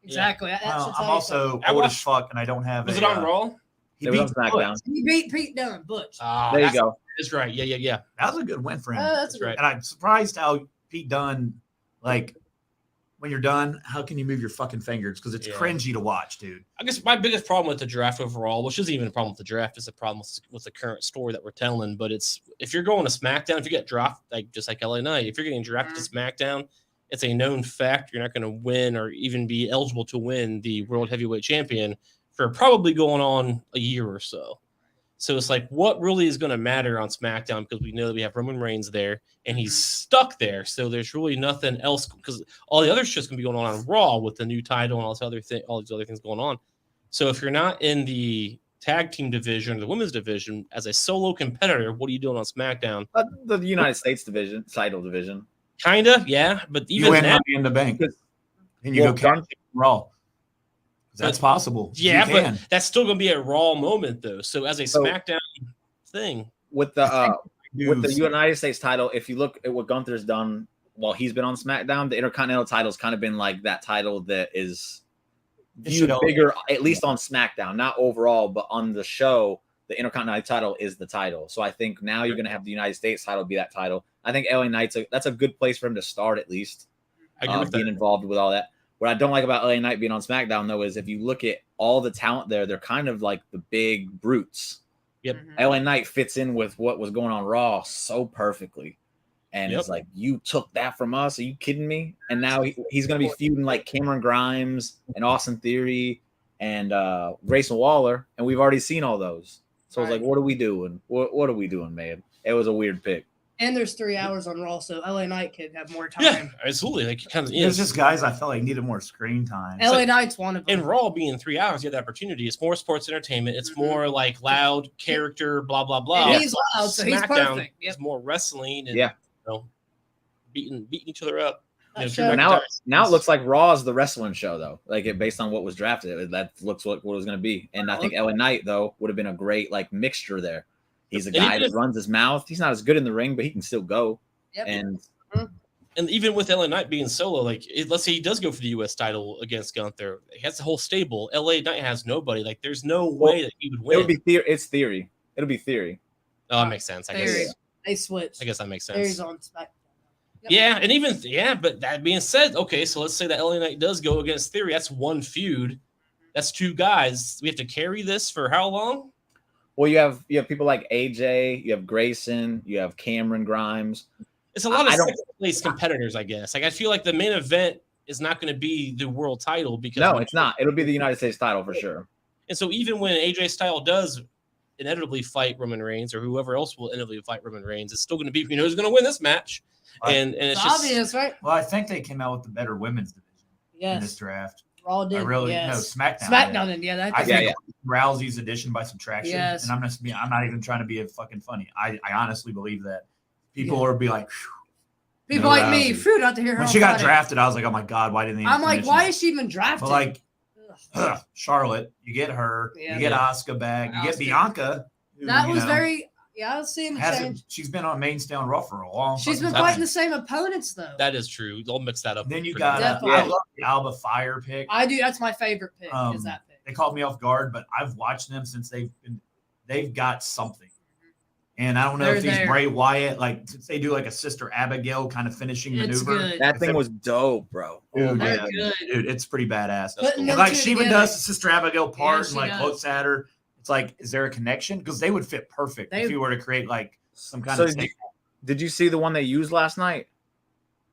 Exactly. That Well, should tell I'm you also something. I old as watched- fuck, and I don't have. Was a, it on Raw? He It was beat on SmackDown. He beat Pete Dunne, Butch. There you go. That's right. Yeah. That was a good win for him. That's That's right. And I'm surprised how Pete Dunne, like, when you're done, how can you move your fucking fingers? Because it's Yeah. cringy to watch, dude. I guess my biggest problem with the draft overall, which isn't even a problem with the draft, is a problem with the current story that we're telling. But it's if you're going to SmackDown, if you get drafted, like just like LA Knight, if you're getting drafted to SmackDown, it's a known fact you're not going to win or even be eligible to win the World Heavyweight Champion for probably going on a year or so. So it's like, what really is going to matter on SmackDown? Because we know that we have Roman Reigns there, and he's stuck there. So there's really nothing else because all the other shit's going to be going on Raw with the new title and all these other things going on. So if you're not in the tag team division or the women's division as a solo competitor, what are you doing on SmackDown? The United States division, title division. Kinda, yeah, but You even win that, Money in the Bank, and you Well, go catch it from Raw. That's possible. yeah, You but can. that's still going to be a Raw moment though. So as a So- SmackDown thing, With the Use- United States title, if you look at what Gunther's done while he's been on SmackDown, the Intercontinental title's kind of been like that title that is It viewed should always- bigger, at least on SmackDown, not overall, but on the show, the Intercontinental title is the title. So I think now you're going to have the United States title be that title. I think LA Knight's that's a good place for him to start at least. I agree with Being that. involved with all that. What I don't like about LA Knight being on SmackDown though is if you look at all the talent there, they're kind of like the big brutes. Yep. Mhm. LA Knight fits in with what was going on Raw so perfectly. And Yep. it's like, you took that from us. Are you kidding me? And now he's going to be feuding like Cameron Grimes and Austin Theory and Grayson Waller. And we've already seen all those. So it's Right. like, what are we doing? What are we doing, man? It was a weird pick. And there's 3 hours on Raw, so LA Knight could have more time. Yeah, absolutely. Like kind of, There's just guys I felt like needed more screen time. LA Knight's one of them. and Raw being 3 hours, you have the opportunity. It's more sports entertainment. It's Mhm. more like loud character, blah blah blah. And he's loud, so he's SmackDown perfect. Yep. is more wrestling and Yeah. you know, beating each other up. That You know, show- Drew Now, McIntyre- now it looks like Raw is the wrestling show, though. Like based on what was drafted, that looks what it was going to be. And I think LA Knight though would have been a great like mixture there. He's a And guy even that if- runs his mouth. He's not as good in the ring, but he can still go. Yep. And and even with LA Knight being solo, like let's say he does go for the US title against Gunther, he has the whole stable. LA Knight has nobody. Like there's no way that he would it win. would be theory. It's theory. It'll be theory. Oh, that makes sense. I Theory. guess. They switched. I guess that makes Theory's sense. on SmackDown. Yeah, and even but that being said, okay, so let's say that LA Knight does go against Theory. That's one feud. That's two guys. We have to carry this for how long? Well, you have people like AJ, you have Grayson, you have Cameron Grimes. It's a lot of second-place competitors, I guess. Like I feel like the main event is not going to be the world title because no, it's not. It'll be the United States title for sure. And so even when AJ Styles does inevitably fight Roman Reigns or whoever else will inevitably fight Roman Reigns, it's still going to be who's going to win this match. And it's just obvious, right? Well, I think they came out with the better women's division in this draft. Raw did. No, SmackDown. SmackDown did. Yeah, I think Rousey's addition by subtraction. Yes. And I'm not even trying to be fucking funny. I honestly believe that people will be like, people like me, fruit out to hear her. When she got drafted, I was like, oh my god, why didn't they? I'm like, why is she even drafted? But like, Charlotte, you get her, you get Asuka back, you get Bianca. That was very. Yeah, I was seeing the change. She's been on Mainstay on Raw for a long. She's been fighting the same opponents though. That is true. Don't mix that up. Then you got I love the Alba Fire pick. I do. That's my favorite pick. Is that pick? They caught me off guard, but I've watched them since they've got something. And I don't know if he's Bray Wyatt, like since they do like a Sister Abigail kind of finishing maneuver. Good. That thing was dope, bro. Dude, dude, it's pretty badass. Like she even does the Sister Abigail part and like looks at her. It's like, is there a connection? Because they would fit perfect if you were to create like some kind of. Did you see the one they used last night?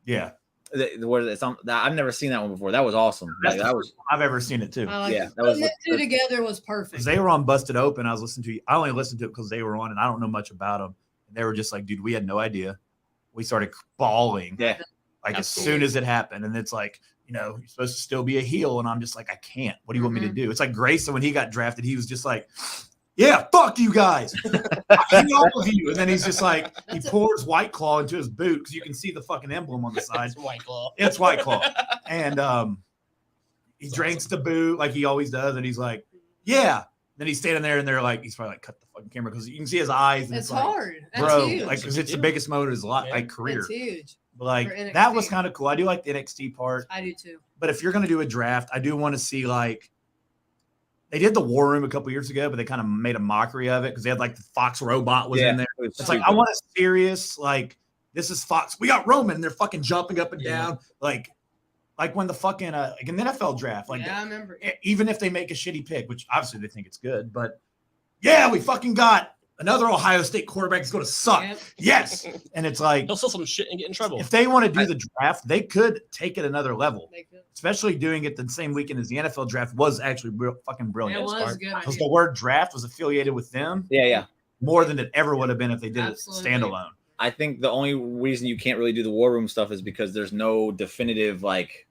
Yeah. I've never seen that one before. That was awesome. I've ever seen it too. That was two together was perfect. They were on Busted Open. I only listened to it because they were on, and I don't know much about them. And they were just like, dude, we had no idea. We started bawling. Yeah. Like as soon as it happened, and it's like, you're supposed to still be a heel, and I'm just like, I can't. What do you want me to do? It's like Grayson when he got drafted, he was just like, yeah, fuck you guys. I hate all of you. And then he's just like, he pours White Claw into his boot because you can see the fucking emblem on the side. It's White Claw. It's White Claw. And he drinks the boot like he always does, and he's like, yeah. Then he's standing there, and they're like, he's probably like, cut the fucking camera because you can see his eyes. And it's hard. Like, bro, like because it's the biggest moment of his career. It's huge. But like that was kind of cool. I do like the NXT part. I do too. But if you're going to do a draft, I do want to see like they did the War Room a couple years ago, but they kind of made a mockery of it because they had like the Fox robot was in there. It's like I want a serious like this is Fox. We got Roman. And they're fucking jumping up and down like when the fucking like an NFL draft. Like I remember. Even if they make a shitty pick, which obviously they think it's good, but yeah, we fucking got another Ohio State quarterback is going to suck. Yep. Yes. And it's like he'll sell some shit and get in trouble. If they want to do the draft, they could take it another level. Especially doing it the same weekend as the NFL draft was actually fucking brilliant. It was good. Because the word draft was affiliated with them. Yeah. More than it ever would have been if they did it standalone. I think the only reason you can't really do the War Room stuff is because there's no definitive like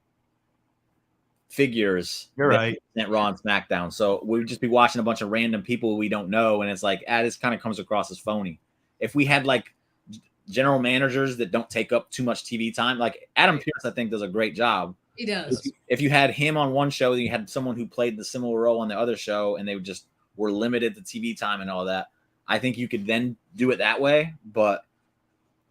figures. You're right. At Raw and SmackDown. So we would just be watching a bunch of random people we don't know, and it's like, this kind of comes across as phony. If we had like general managers that don't take up too much TV time, like Adam Pearce, I think does a great job. He does. If you had him on one show, then you had someone who played the similar role on the other show, and they were limited to TV time and all that. I think you could then do it that way, but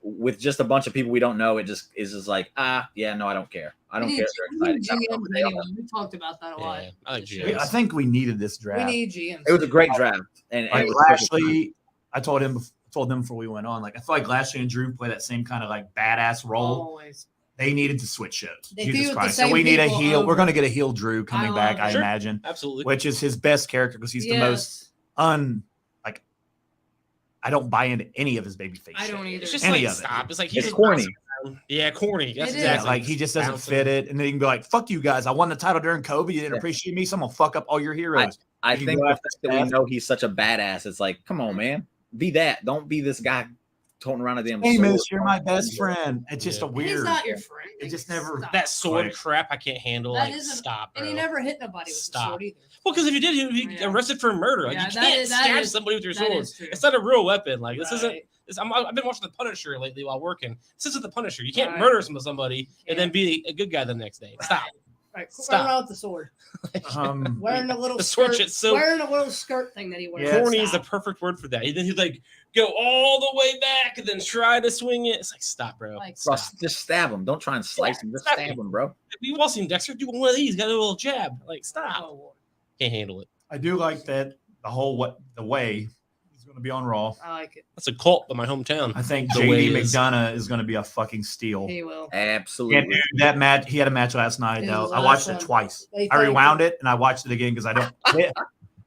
with just a bunch of people we don't know, it just is just like, no, I don't care. I don't care. We talked about that a lot. I like GMs. I think we needed this draft. We need GMs. It was a great draft. And like Lashley, I told him before we went on, like I feel like Lashley and Drew play that same kind of like badass role. Always. They needed to switch shows. Jesus Christ. So we need a heel. We're going to get a heel Drew coming back, I imagine. Absolutely. Which is his best character because he's the most I don't buy into any of his babyface. I don't either. It's just any like, stop. It's like he's corny. Yeah, corny. That's exactly. Like he just doesn't fit it. And then you can be like, fuck you guys. I won the title during COVID. You didn't appreciate me. So I'm going to fuck up all your heroes. I think the fact that we know he's such a badass, it's like, come on, man. Be that. Don't be this guy toting around a damn sword. Hey, miss, you're my best friend. It's just a weird. He's not your friend. It just never. That sword crap I can't handle. Like, stop. And he never hit nobody with the sword either. Well, because if you did, you'd be arrested for murder. Like, you can't stab somebody with your sword. It's not a real weapon. Like, this isn't. I've been watching The Punisher lately while working. This isn't The Punisher. You can't murder somebody and then be a good guy the next day. Stop. Right, stop. Around with the sword. Wearing a little skirt. Wearing a little skirt thing that he wears. Corny is the perfect word for that. And then he'd like go all the way back and then try to swing it. It's like, stop, bro. Bro, just stab him. Don't try and slice him. Just stab him, bro. We've all seen Dexter do one of these. Got a little jab. Like, stop. Can't handle it. I do like that the way he's going to be on Raw. I like it. That's a cult in my hometown. I think The way JD it is. McDonough is going to be a fucking steal. He will. Absolutely. Yeah, dude, that match. He had a match last night. It Though was I watched awesome. it twice. They I thanked rewound him. it and I watched it again because I don't.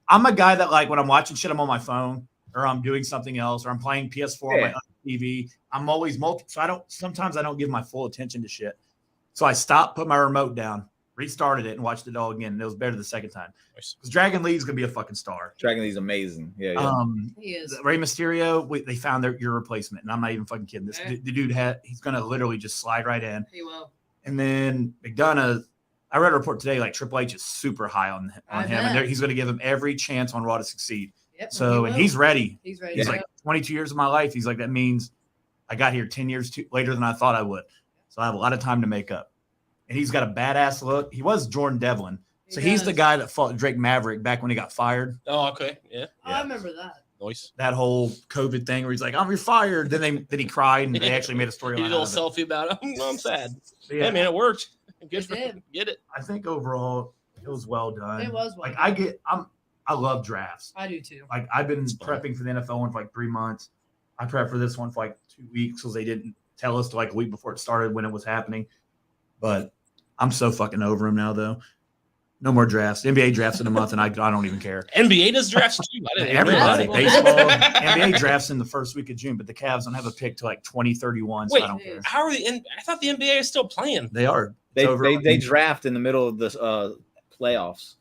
I'm a guy that like when I'm watching shit, I'm on my phone or I'm doing something else or I'm playing PS4 on my TV. I'm always so sometimes I don't give my full attention to shit. So I stopped, put my remote down, restarted it, and watched it all again. And it was better the second time. Because Dragon Lee's gonna be a fucking star. Dragon Lee's amazing. Yeah. He is. Rey Mysterio, they found your replacement, and I'm not even fucking kidding. The dude he's gonna literally just slide right in. He will. And then McDonough, I read a report today like Triple H is super high on him, and he's gonna give him every chance on Raw to succeed. Yep, So and he's ready. He's ready. He's like 22 years of my life. He's like that means I got here 10 years later than I thought I would. So I have a lot of time to make up. And he's got a badass look. He was Jordan Devlin. So he's the guy that fought Drake Maverick back when he got fired. Oh, okay. Yeah. I remember that. Nice. That whole COVID thing where he's like, "I'm fired." Then he cried and they actually made a storyline. He did a little selfie about it. I'm sad. Yeah, hey, man, it worked. Good for him. Get it. I think overall it was well done. It was well like done. I love drafts. I do too. Like I've been prepping for the NFL one for like 3 months. I prepped for this one for like 2 weeks because they didn't tell us till like a week before it started when it was happening. But I'm so fucking over them now, though. No more drafts. NBA drafts in a month, and I don't even care. NBA does drafts too. I didn't Everybody. know Baseball. NBA drafts in the first week of June, but the Cavs don't have a pick till like 2031, so Wait, I don't care. how are the? I thought the NBA is still playing. They are. They draft in the middle of the playoffs.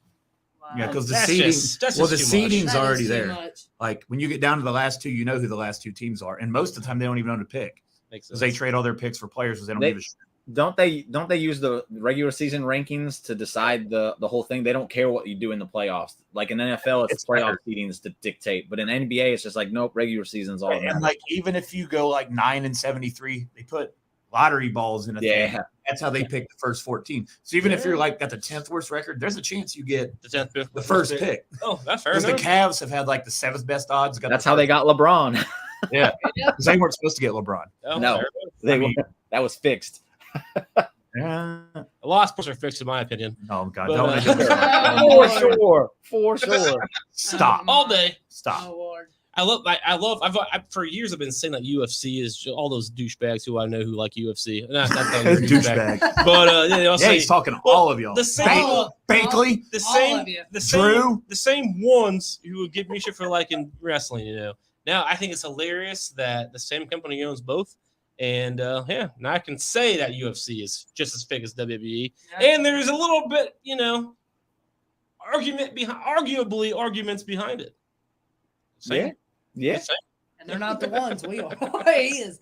Wow. Yeah, because the That's seeding. just the too much. seeding's That is already too there. much. Like when you get down to the last two, you know who the last two teams are, and most of the time they don't even know to pick Makes because sense. they trade all their picks for players because they don't give a shit. Don't they use the regular season rankings to decide the whole thing? They don't care what you do in the playoffs. Like in NFL, it's playoff seedings to dictate, but in NBA, it's just like nope, regular season's all. And like even if you go like 9-73, they put lottery balls in a thing. That's how they pick the first 14. So even if you're like got the 10th worst record, there's a chance you get the 10th pick, the first pick. Oh, that's fair Because enough. the Cavs have had like the 7th best odds. That's how they got LeBron. Yeah, because they weren't supposed to get LeBron. Oh, No, that was fixed. Yeah. A lot of sports are fixed, in my opinion. Oh God, But, don't for sure. Stop. All day. Stop. Oh, Lord. I've for years I've been saying that UFC is all those douchebags who I know who like UFC. Not that Douchebag. but He's talking all of y'all. The same, Bakley, the same ones who would give me shit for liking wrestling. You know, now I think it's hilarious that the same company owns both. And now I can say that UFC is just as fake as WWE, and there's a little bit, arguably arguments behind it. Yeah. And they're not the ones we are. He is.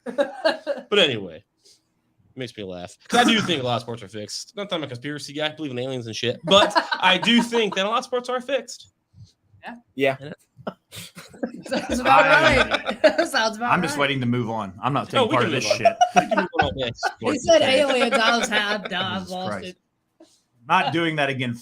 But anyway, it makes me laugh because I do think a lot of sports are fixed. Not that I'm a conspiracy guy, I believe in aliens and shit, but I do think that a lot of sports are fixed. Yeah. Sounds about right. Sounds about I'm just right. waiting to move on. I'm not taking part of this shit. He said aliens. I was happy. I've lost Christ. it. Not doing that again.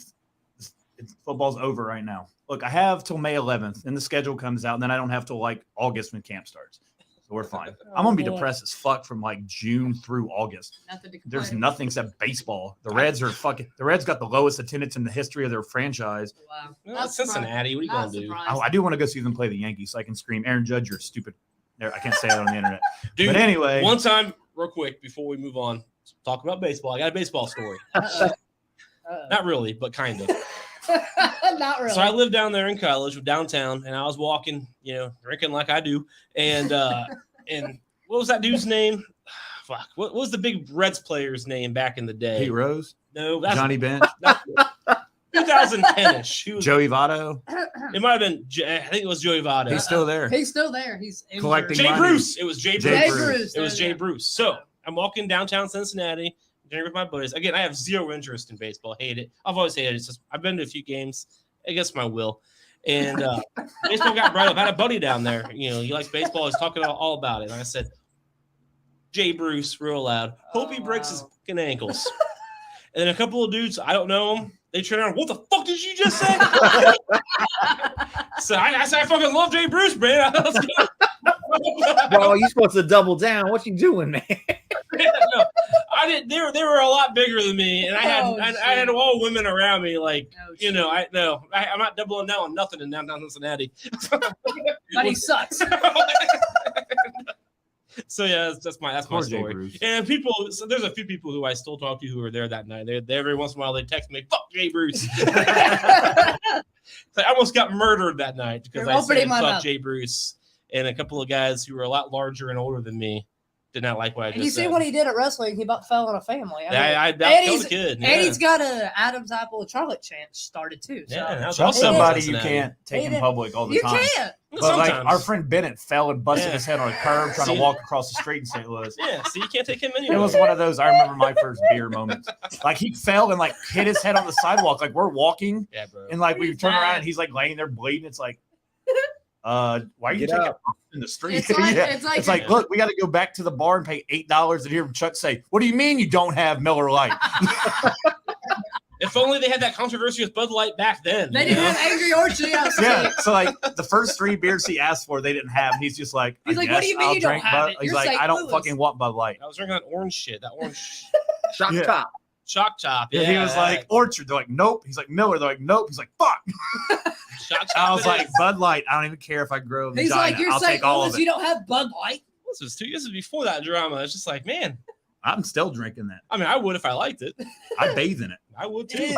Football's over right now. Look, I have till May 11th, and the schedule comes out, and then I don't have till like August when camp starts. So we're fine. I'm gonna be depressed as fuck from like June through August. There's nothing except baseball. The Reds got the lowest attendance in the history of their franchise. Wow. Well, Cincinnati. What are you gonna do? I do want to go see them play the Yankees so I can scream, "Aaron Judge, you're stupid." I can't say that on the internet. Dude, but anyway, one time, real quick, before we move on, talk about baseball. I got a baseball story. Not really, but kind of. Not really. So I lived down there in college, downtown, and I was walking, drinking like I do. And and what was that dude's name? Fuck. What was the big Reds player's name back in the day? Pete Rose? No, that's Johnny Bench? 2010-ish. Joey Votto? It might have been. I think it was Joey Votto. He's still there. He's still there. He's collecting Jay money. Bruce. It was Jay Bruce. It was Jay Yeah. Bruce. So I'm walking downtown Cincinnati, dinner with my buddies. Again, I have zero interest in baseball. Hate it. I've always hated it. It's just, I've been to a few games against my will. And baseball got brought up. I had a buddy down there. He likes baseball. He's talking all about it. And I said, Jay Bruce, real loud. Hope he breaks his fucking ankles. And then a couple of dudes, I don't know them. They turn around. What the fuck did you just say? So I said, I fucking love Jay Bruce, man. Bro, you supposed to double down. What you doing, man? No, I didn't. They were a lot bigger than me, and I had all women around me. Like I'm not doubling down on nothing in downtown Cincinnati. But he sucks. So yeah, that's my story. And so there's a few people who I still talk to who were there that night. They every once in a while they text me, "Fuck Jay Bruce." So I almost got murdered that night because I said "fuck Jay Bruce," and a couple of guys who were a lot larger and older than me did not like what I just said. You see what he did at wrestling? He about fell in a family. I was a kid. Yeah. And he's got a Adam's Apple Chocolate Chance started too. So. Yeah, that's somebody you can't take in public all the time. You can't. But like our friend Bennett fell and busted his head on a curb trying to walk across the street in St. Louis. Yeah, so you can't take him anywhere. It was one of those. I remember my first beer moments. Like he fell and like hit his head on the sidewalk. Like we're walking, bro. And like we turn around and he's like laying there bleeding. It's like, why are you taking in the street? It's like, look, we got to go back to the bar and pay $8 to hear Chuck say, "What do you mean you don't have Miller Lite?" If only they had that controversy with Bud Light back then. They didn't have Angry Orchard outside. Yeah, so like the first 3 beers he asked for, they didn't have. He's just like, "What do you mean you don't have it?" He's like, "I don't fucking want Bud Light." I was drinking that orange shit. That orange Shock Top. Yeah, he was like, "Orchard." They're like, "Nope." He's like, "Miller." They're like, "Nope." He's like, "Fuck." Shock Top. I was like, "Bud Light. I don't even care if I grow a vagina. He's like, "You're I'll saying take all of it." You don't have Bud Light. This was before that drama. It's just like, man, I'm still drinking that. I mean, I would if I liked it. I bathe in it. I would too.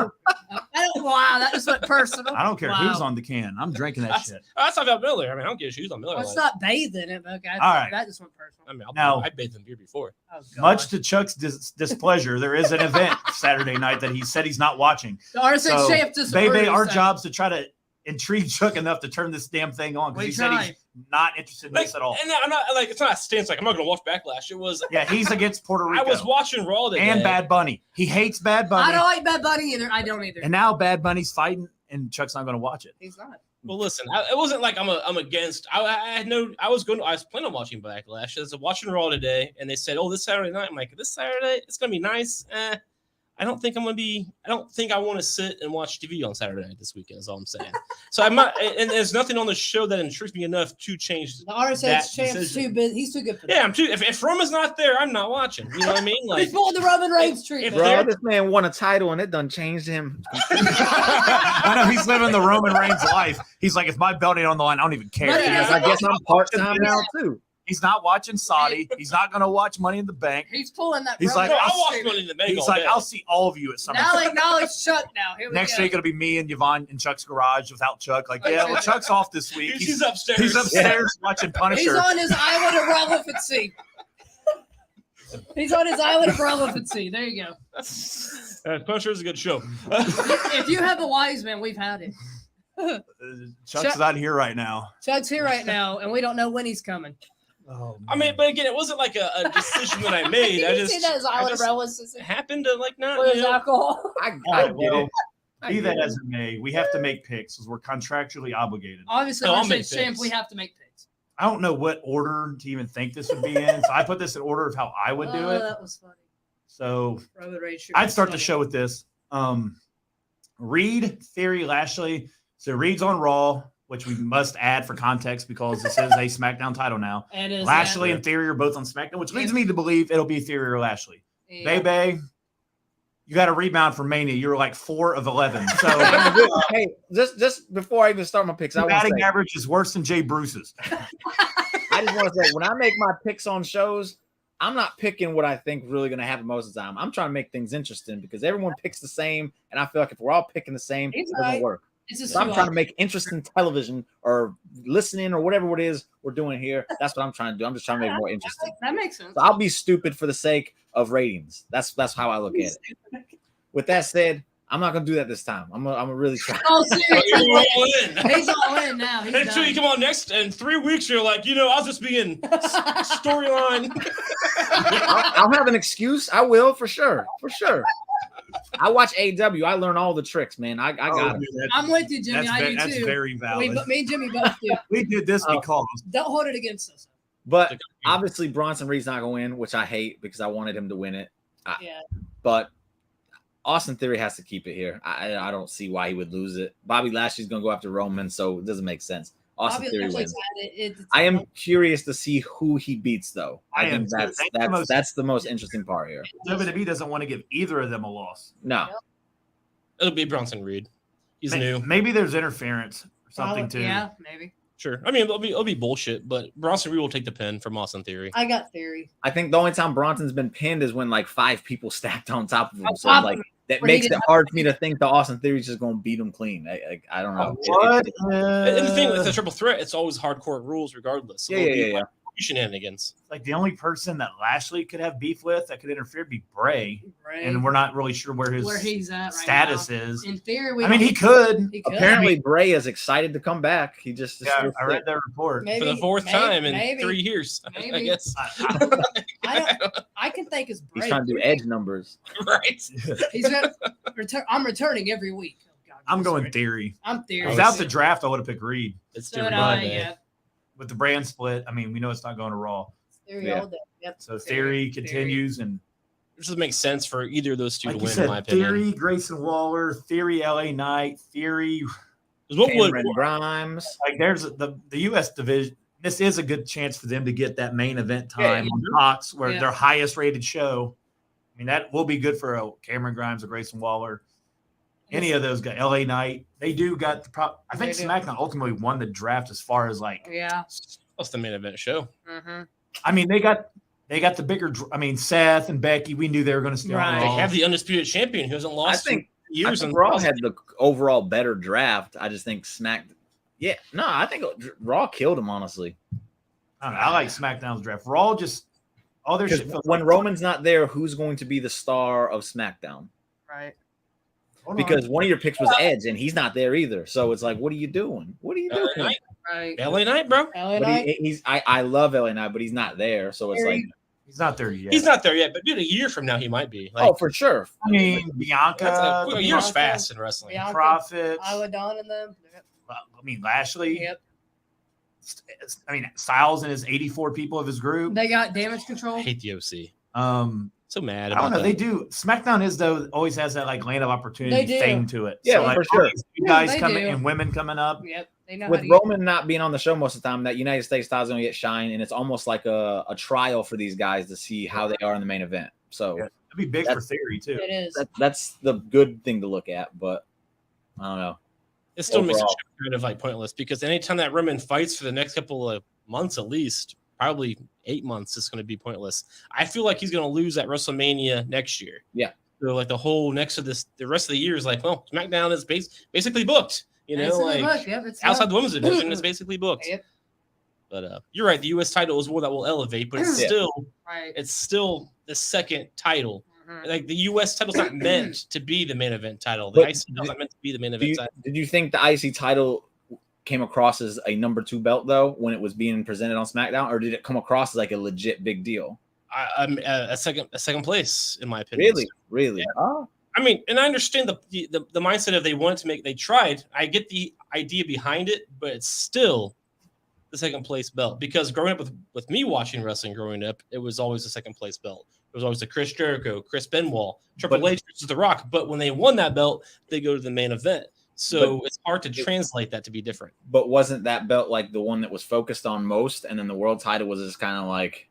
Wow, that just went personal. I don't care who's on the can. I'm drinking that shit. That's not about Miller. I mean, I don't give shoes on Miller. Let's not bathe in it. Okay. All right. That just went personal. I mean, I bathed in beer before. Oh, much to Chuck's displeasure, there is an event Saturday night that he said he's not watching. The RSH Draft disapproves. Baby, our job's to try to intrigue Chuck enough to turn this damn thing on because he said he's not interested in this at all. And I'm not like it's not a stance like I'm not going to watch Backlash. It was he's against Puerto Rico. I was watching Raw today. And Bad Bunny. He hates Bad Bunny. I don't like Bad Bunny either. I don't either. And now Bad Bunny's fighting, and Chuck's not going to watch it. He's not. Well, listen, it wasn't like I'm against. I was planning on watching Backlash. I was watching Raw today, and they said, "Oh, this Saturday night." I'm like, "This Saturday, it's gonna be nice." I don't think I want to sit and watch TV on Saturday night this weekend. Is all I'm saying. So I'm not, and there's nothing on the show that intrigues me enough to change. The RSH champ's too big. He's too good for that. Yeah, I'm too. If Roman's not there, I'm not watching. You know what I mean? Like he's pulling the Roman Reigns treatment. Bro, this man won a title and it done changed him. I know he's living the Roman Reigns life. He's like, if my belt ain't on the line, I don't even care. I guess I'm part-time now too. He's not watching Saudi. He's not going to watch Money in the Bank. He's pulling that. He's like, I'll watch Money in the Bank. He's like, I'll see all of you at some point. Now acknowledge Chuck. Now next week it'll be me and Yvonne in Chuck's garage without Chuck. Like, well, Chuck's off this week. He's upstairs. He's upstairs watching Punisher. He's on his island of relevancy. He's on his island of relevancy. There you go. Punisher is a good show. If you have a wise man, we've had it. Chuck's not here right now. Chuck's here right now, and we don't know when he's coming. Oh, I mean, but again, it wasn't like a decision that I made. I just happened to like not. Or alcohol. I get it. Be that as it may, we have to make picks because we're contractually obligated. Obviously, champ, we have to make picks. I don't know what order to even think this would be in, so I put this in order of how I would do it. That was funny. So I'd start the show with this. Reed, Theory, Lashley. So Reed's on Raw, which we must add for context because this is a SmackDown title now. Lashley and Theory are both on SmackDown, which leads me to believe it'll be Theory or Lashley. Yeah. Bebe, you got a rebound from Mania. You're like 4 of 11. So hey, just before I even start my picks, your batting average is worse than Jay Bruce's. I just want to say, when I make my picks on shows, I'm not picking what I think really going to happen most of the time. I'm trying to make things interesting because everyone picks the same, and I feel like if we're all picking the same, it doesn't work. So I'm trying to make interesting television or listening or whatever it is we're doing here. That's what I'm trying to do. I'm just trying to make it more interesting. That makes sense. So I'll be stupid for the sake of ratings. That's how I look at it. With that said, I'm not gonna do that this time. I'm gonna really try. Oh, seriously? He's all in now. Until you come on next in 3 weeks, you're like, I'll just be in storyline. I'll have an excuse. I will for sure. I watch AEW. I learn all the tricks, man. I got it. I'm with you, Jimmy. I do too. That's very valid. Me and Jimmy both do. We did this because don't hold it against us. But obviously, Bronson Reed's not gonna win, which I hate because I wanted him to win it. But Austin Theory has to keep it here. I don't see why he would lose it. Bobby Lashley's gonna go after Roman, so it doesn't make sense. Austin Theory Obviously, wins. it's I am curious to see who he beats, though. I am think too. that's the most interesting part here. WWE doesn't want to give either of them a loss. No, It'll be Bronson Reed. He's new. Maybe there's interference or something too. Yeah, maybe. Sure. I mean, it'll be bullshit, but Bronson Reed will take the pin from Austin Theory. I got Theory. I think the only time Bronson's been pinned is when like 5 people stacked on top of him. So top like of him. that When he makes it didn't hard for me to think the Austin Theory's just going to beat him clean. I don't know. What? And the thing with the triple threat, it's always hardcore rules regardless. So Yeah. Shenanigans. Like the only person that Lashley could have beef with that could interfere would be Bray, Right. and we're not really sure where he's at right status now. is. In theory, I mean, he could. Apparently, Bray is excited to come back. He just Yeah, I read that report. Maybe, for the fourth time in maybe. 3 years, I Maybe. guess. I can think it's Bray. He's trying to do edge numbers. Right. He's gonna I'm returning every week. Oh, God, I'm going Bray. Theory. I'm Theory. Without the draft, I would have picked Reed. It's So different. yeah. With the brand split, I mean, we know it's not going to Raw. Theory Yeah. all day. Yep. So Theory continues, and It just makes sense for either of those two like to you win, said, in my opinion. Theory, Grayson Waller, Theory, LA Knight, Theory. 'Cause what would Cameron Grimes. Like there's the U.S. division. This is a good chance for them to get that main event time Yeah. on Fox, where Yeah. their highest rated show. I mean, that will be good for Cameron Grimes or Grayson Waller. Any of those guys, LA Knight, they do got the I think They do. SmackDown ultimately won the draft as far as like, Yeah. That's the main event show. Mm-hmm. I mean, they got the bigger. I mean, Seth and Becky, we knew they were going to stay Right. on They Raw. have the undisputed champion who hasn't lost I think years. I think in Raw had the overall better draft. I just think I think Raw killed him, honestly. I don't know, I like SmackDown's draft. Raw just all their shit. Because feels when like- Roman's not there, who's going to be the star of SmackDown? Right. Hold on. Because one of your picks was Edge, and he's not there either. So it's like, what are you doing? What are you doing? LA Knight, Right. LA Knight, bro. LA But Knight. I love LA Knight, but he's not there. So it's like, he's not there yet. He's not there yet, but dude, a year from now he might be. Like, oh, for sure. I mean, Bianca, that's a year's Bianca, fast in wrestling. Bianca. Profits. Isla Dawn and them. I mean, Lashley. Yep. I mean, Styles and his 84 people of his group. They got damage control. I hate the OC. So mad I about don't know. that. They do. SmackDown is though always has that like land of opportunity They do. thing to it. Yeah, so, like, for sure. all these new Yeah, guys they coming do. and women coming up. Yep. They know With how to Roman not being on the show most of the time, that United States style is going to get shine, and it's almost like a trial for these guys to see how they are in the main event. So Yeah. It'd be big for Theory too. It is. that's the good thing to look at. But I don't know. It still makes it overall. kind of like pointless because anytime that Roman fights for the next couple of months, at least probably 8 months, it's going to be pointless. I feel like he's going to lose at WrestleMania next year. Yeah. So like the whole next of this, the rest of the year is like, well, SmackDown is basically booked. You know, Basically like booked. Yep, it's outside done. the women's division is basically booked. Yep. But you're right. The U.S. title is one that will elevate, but it's Yeah. Right. still the second title. Mhm. Like the U.S. title's not meant to be the main event title. The But IC title's not meant to be the main Did event you, title. did you think the IC title came across as a number 2 belt though when it was being presented on SmackDown, or did it come across as like a legit big deal? I'm a second place in my opinion. Really? Yeah. Oh, I mean, and I understand the mindset of they wanted to make. They tried. I get the idea behind it, but it's still the second place belt because growing up with me watching wrestling growing up, it was always the second place belt. It was always the Chris Jericho, Chris Benoit, Triple H versus The Rock. But when they won that belt, they go to the main event. So it's hard to translate that to be different. but wasn't that belt like the one that was focused on most, and then the world title was just kind of like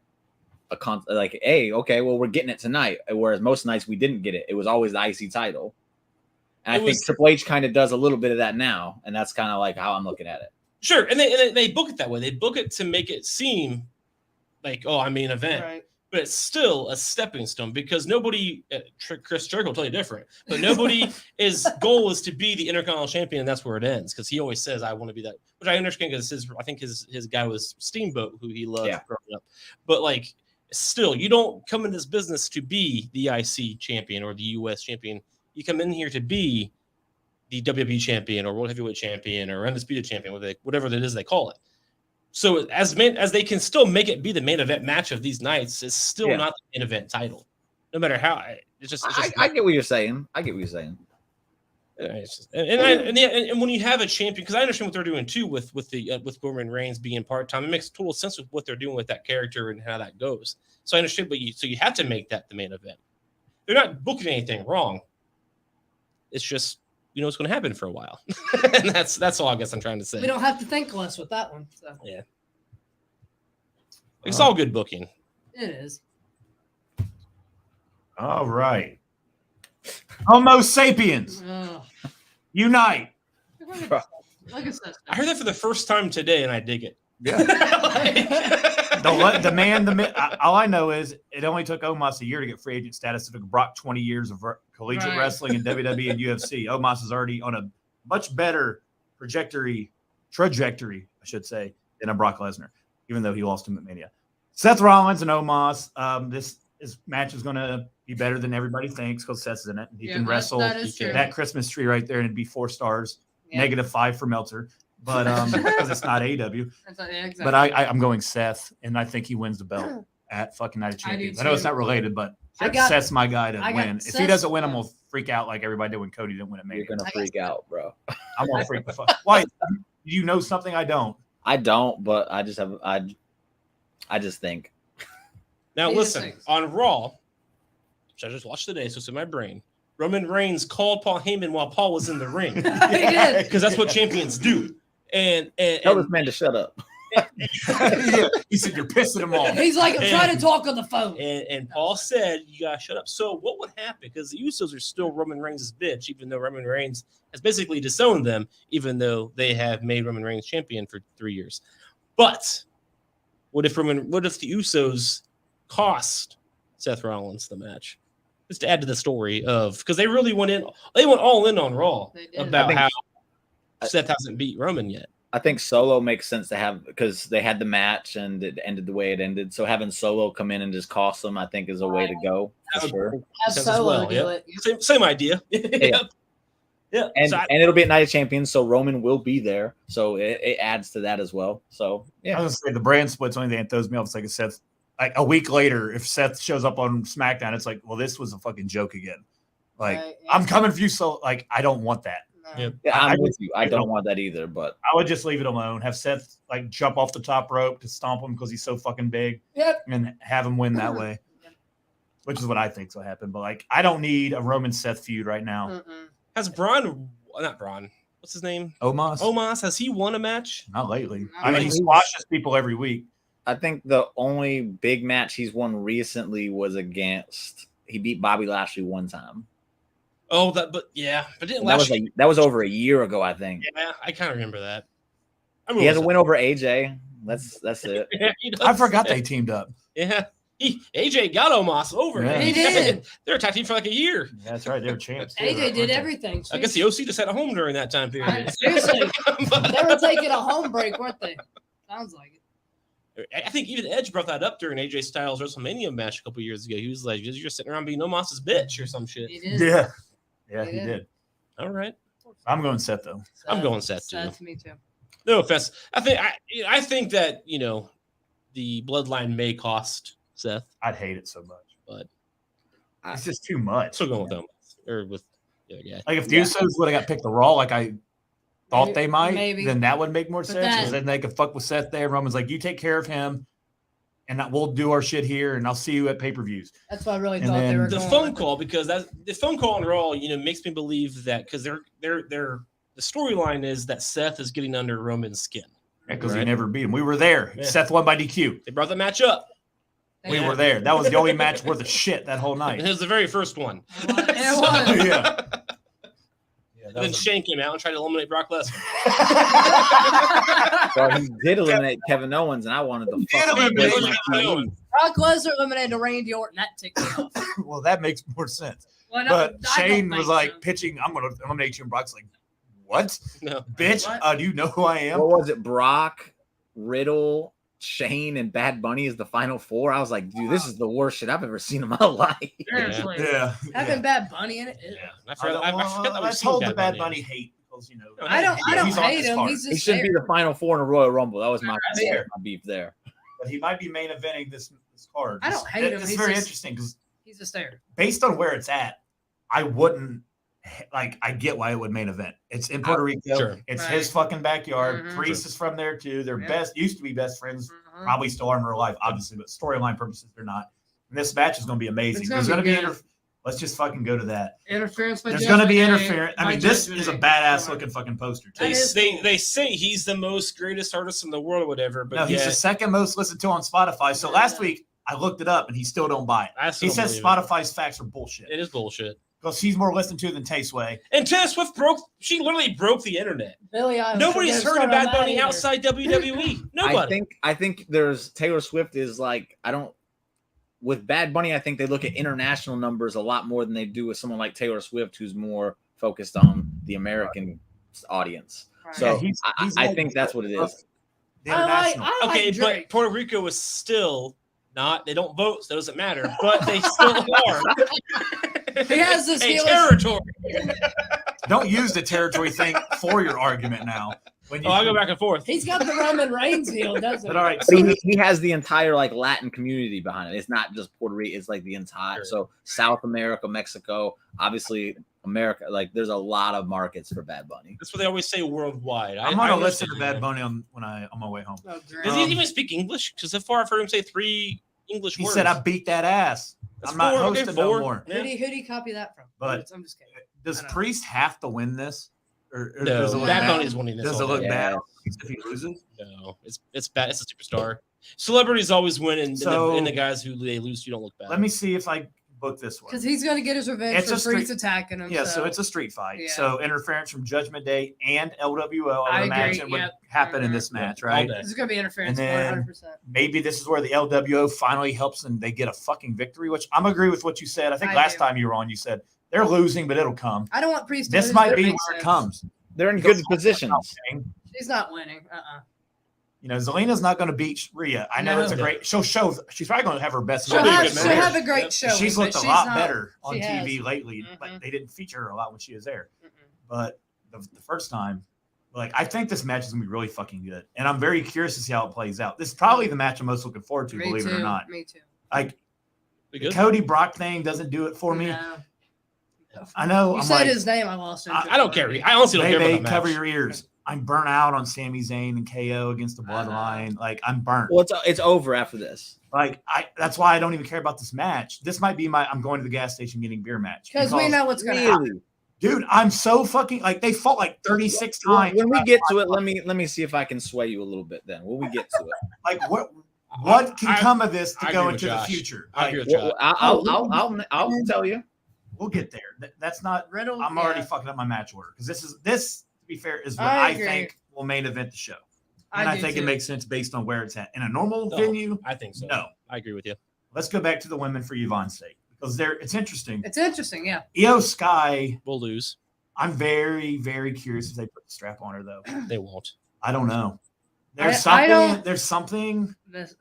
like, hey, okay, well, we're getting it tonight. Whereas most nights we didn't get it. It was always the IC title. And I think Triple H kind of does a little bit of that now, and that's kind of like how I'm looking at it. Sure, and they book it that way. They book it to make it seem like, oh, I mean, event. Right. But it's still a stepping stone because nobody, Chris Jericho will tell you different, but nobody his goal is to be the Intercontinental Champion, and that's where it ends because he always says, I want to be that, which I understand because I think his guy was Steamboat, who he loved growing up. But like, still, you don't come in this business to be the IC champion or the US champion. You come in here to be the WWE champion or World Heavyweight champion or Undisputed champion, whatever it is they call it. So as they can still make it be the main event match of these nights, it's still not the main event title, no matter how. It's just I get what you're saying. And when you have a champion, because I understand what they're doing too with Roman Reigns being part time, it makes total sense with what they're doing with that character and how that goes. So I understand, but you have to make that the main event. They're not booking anything wrong. It's just we know what's going to happen for a while. And that's all I guess I'm trying to say. We don't have to think less with that one. So. Yeah. It's all good booking. It is. All right. Homo sapiens, unite. Like I said, I heard that for the first time today, and I dig it. Yeah. the man, all I know is it only took Omos a year to get free agent status. It took Brock 20 years of collegiate wrestling and WWE and UFC. Omos is already on a much better trajectory, I should say, than a Brock Lesnar, even though he lost him at Mania. Seth Rollins and Omos. This match is going to be better than everybody thinks because Seth's in it. He can wrestle. That Christmas tree right there, and it'd be 4 stars. Yeah. -5 for Meltzer, but because it's not AEW. Exactly. But I'm going Seth, and I think he wins the belt at fucking Night of Champions. I know it's not related, but Seth's my guy to win. If he doesn't win, I'm gonna freak out like everybody did when Cody didn't win at Mania. You're gonna freak out, bro. I'm gonna freak the fuck. Why? You know something I don't. I don't, but I just think. Now listen, on Raw, which I just watched today, so it's in my brain. Roman Reigns called Paul Heyman while Paul was in the ring because that's what champions do. And tell this man to shut up. Yeah. He said you're pissing him off. He's like, I'm trying to talk on the phone. And Paul said you gotta shut up. So what would happen? Because the Usos are still Roman Reigns' bitch, even though Roman Reigns has basically disowned them, even though they have made Roman Reigns champion for 3 years. But what if the Usos cost Seth Rollins the match? Just to add to the story of because they really went all in on Raw about how Seth hasn't beat Roman yet. I think Solo makes sense to have because they had the match and it ended the way it ended. So having Solo come in and just cost them, I think, is a way to go. For sure. Have Solo do it. Same idea. Yeah. And it'll be at Night of Champions, so Roman will be there. So it adds to that as well. So yeah. I was gonna say the brand split's only thing that throws me off. It's like Seth. Like a week later, if Seth shows up on SmackDown, it's like, well, this was a fucking joke again. Like, I'm coming for you, so like, I don't want that. Yeah, I'm with you. I don't want that either, but I would just leave it alone. Have Seth like jump off the top rope to stomp him because he's so fucking big, and have him win that way, which is what I think will happen. But like, I don't need a Roman Seth feud right now. Has not Braun? What's his name? Omos. Has he won a match? Not lately. I mean, he squashes people every week. I think the only big match he's won recently was he beat Bobby Lashley one time. Oh, but didn't that was over a year ago, I think. Yeah, I kind of remember that. He has a win over AJ. That's it. I forgot they teamed up. Yeah. AJ got Omos over. Yeah. He did. They were tag team for like a year. That's right. They were champs. AJ did everything. I guess the OC just had a home during that time period. Seriously. They were taking a home break, weren't they? Sounds like it. I think even Edge brought that up during AJ Styles' WrestleMania match a couple years ago. He was like, "You're sitting around being Omos's bitch or some shit." He did. Yeah, he did. All right, I'm going Seth though. I'm going Seth too. Me too. No offense. I think that the bloodline may cost Seth. I'd hate it so much, but it's just too much. Still going with Omos or with the other guy. Like if the Usos would have got picked the Raw, like I thought they might, then that would make more sense. Because then they could fuck with Seth there. And Roman's like, you take care of him, and we'll do our shit here, and I'll see you at pay-per-views. That's what I really thought they were the going phone call, because the phone call on Raw, makes me believe that because the storyline is that Seth is getting under Roman's skin. Because he never beat him. We were there. Yeah. Seth won by DQ. They brought the match up. We were there. That was the only match worth of shit that whole night. And it was the very first one. It was. Yeah. And then Shane came out and tried to eliminate Brock Lesnar. Well, he did eliminate Kevin Owens, and I wanted to Brock Lesnar eliminated Randy Orton. That ticked me off. Well, that makes more sense. Well, but Shane was like pitching, I'm going to eliminate you. And Brock's like, what? No. Bitch, do you know who I am? What was it? Brock, Riddle, Shane, and Bad Bunny is the final four. I was like, dude, this is the worst shit I've ever seen in my life. Seriously. Yeah. Having Bad Bunny in it. Yeah. I forgot that I told the Bad Bunny hate because, I don't hate him. He's just he shouldn't be the final four in a Royal Rumble. That was my beef there. But he might be main eventing this card. I don't hate him. It's very interesting because he's just there. Based on where it's at, I wouldn't. Like, I get why it would main event. It's in Puerto Rico. Sure. It's his fucking backyard. Priest is from there too. They're used to be best friends. Probably still are in real life, obviously, but storyline purposes, they're not. And this match is going to be amazing. There's going to be Let's just fucking go to that. Interference by There's going to be Judgment Day, interference. I by mean, this Judgment is a Day. badass looking fucking poster, too. That is cool. They say he's the most greatest artist in the world or whatever, but No, he's the second most listened to on Spotify. So last week, I looked it up, and he still don't buy it. He says Spotify's facts are bullshit. It is bullshit. Because he's more listened to than Tay Sway. And Taylor Swift she literally broke the internet. Billie Eilish. Nobody's heard of Bad Bunny outside WWE. Nobody. I think there's Taylor Swift is like, with Bad Bunny, I think they look at international numbers a lot more than they do with someone like Taylor Swift, who's more focused on the American audience. Right. So Yeah, I think that's what it is. The international. I like Okay, Drake. but Puerto Rico is still not. They don't vote, so it doesn't matter. But they still are. He has this a heel- territory. Don't use the territory thing for your argument now. When you, I go back and forth. He's got the Roman Reigns heel, doesn't But he? all right, So so he has the entire like Latin community behind it. It's not just Puerto Rico. It's like the entire. Sure. So South America, Mexico, obviously America. Like there's a lot of markets for Bad Bunny. That's what they always say worldwide. I'm going to listen understand to Bad that. Bunny on my way home. Oh, Drake. Does he even speak English? Because so far I've heard him say 3 English He words. said, "I beat that ass." That's I'm not 4, okay, hosting 4. no more. Yeah. Who'd he copy that from? But- I'm just kidding. Does I know. Priest have to win this? Or No, does it look Bad Bad bad? Bunny's winning this. Does it all look day. bad Yeah. if he loses? No, it's bad. It's a superstar. Celebrities always win, and So- the guys who they lose, you don't look bad. Let me see if I book this one. Because he's going to get his revenge It's for a street- Priest attacking him. Yeah, so it's a street fight. Yeah. So interference from Judgment Day and LWO, I I would agree, imagine, would yep. happen in this match, right? All day. This is going to be interference, And then- 100%. Maybe this is where the LWO finally helps and they get a fucking victory, which I'm agree with what you said. I think I last do. time you were on, you said they're losing, but it'll come. I don't want Priest to This lose, might but be where makes it sense. comes. They're in good positions. She's not winning. You know, Zelina's not going to beat Rhea. I know No. it's a great. She'll show. She's probably going to have her best. She'll be a have, good she'll match. have a great Yep. show. She's looked a but lot not- better on she TV has. lately, Mhm. but they didn't feature her a lot when she was there. Mm-mm. But the first time, like, I think this match is going to be really fucking good, and I'm very curious to see how it plays out. This is probably the match I'm most looking forward to, Me believe too. it or not. Me too. Like We the good? Cody Brock thing doesn't do it for me. No. I know. You I'm said like, his name. I lost interest. I don't care. I honestly don't care Baby, about that cover match. your ears. I'm burnt out on Sami Zayn and KO against the Bloodline. Like I'm burnt. Well, it's over after this. Like that's why I don't even care about this match. This might be my I'm going to the gas station getting beer match. Because we know what's going to happen. Really? Dude, I'm so fucking like they fought like 36 times. When we get to it, let me see if I can sway you a little bit. Then when we get to it, Like what can I- come of this to I go agree with into the Josh. future? I Like, agree with well, Josh. I'll tell you. we'll get there. That's not. Riddle. I'm yeah. already fucking up my match order because this to be fair is what I agree. think will main event the show, and I do think it too. makes sense based on where it's at. In a normal No. venue, I think so. no. I agree with you. Let's go back to the women for Yvonne's sake because it's interesting. It's interesting, yeah. Io Sky. We'll lose. I'm very, very curious if they put the strap on her though. They won't. I don't know. There's I something. don't- There's something This,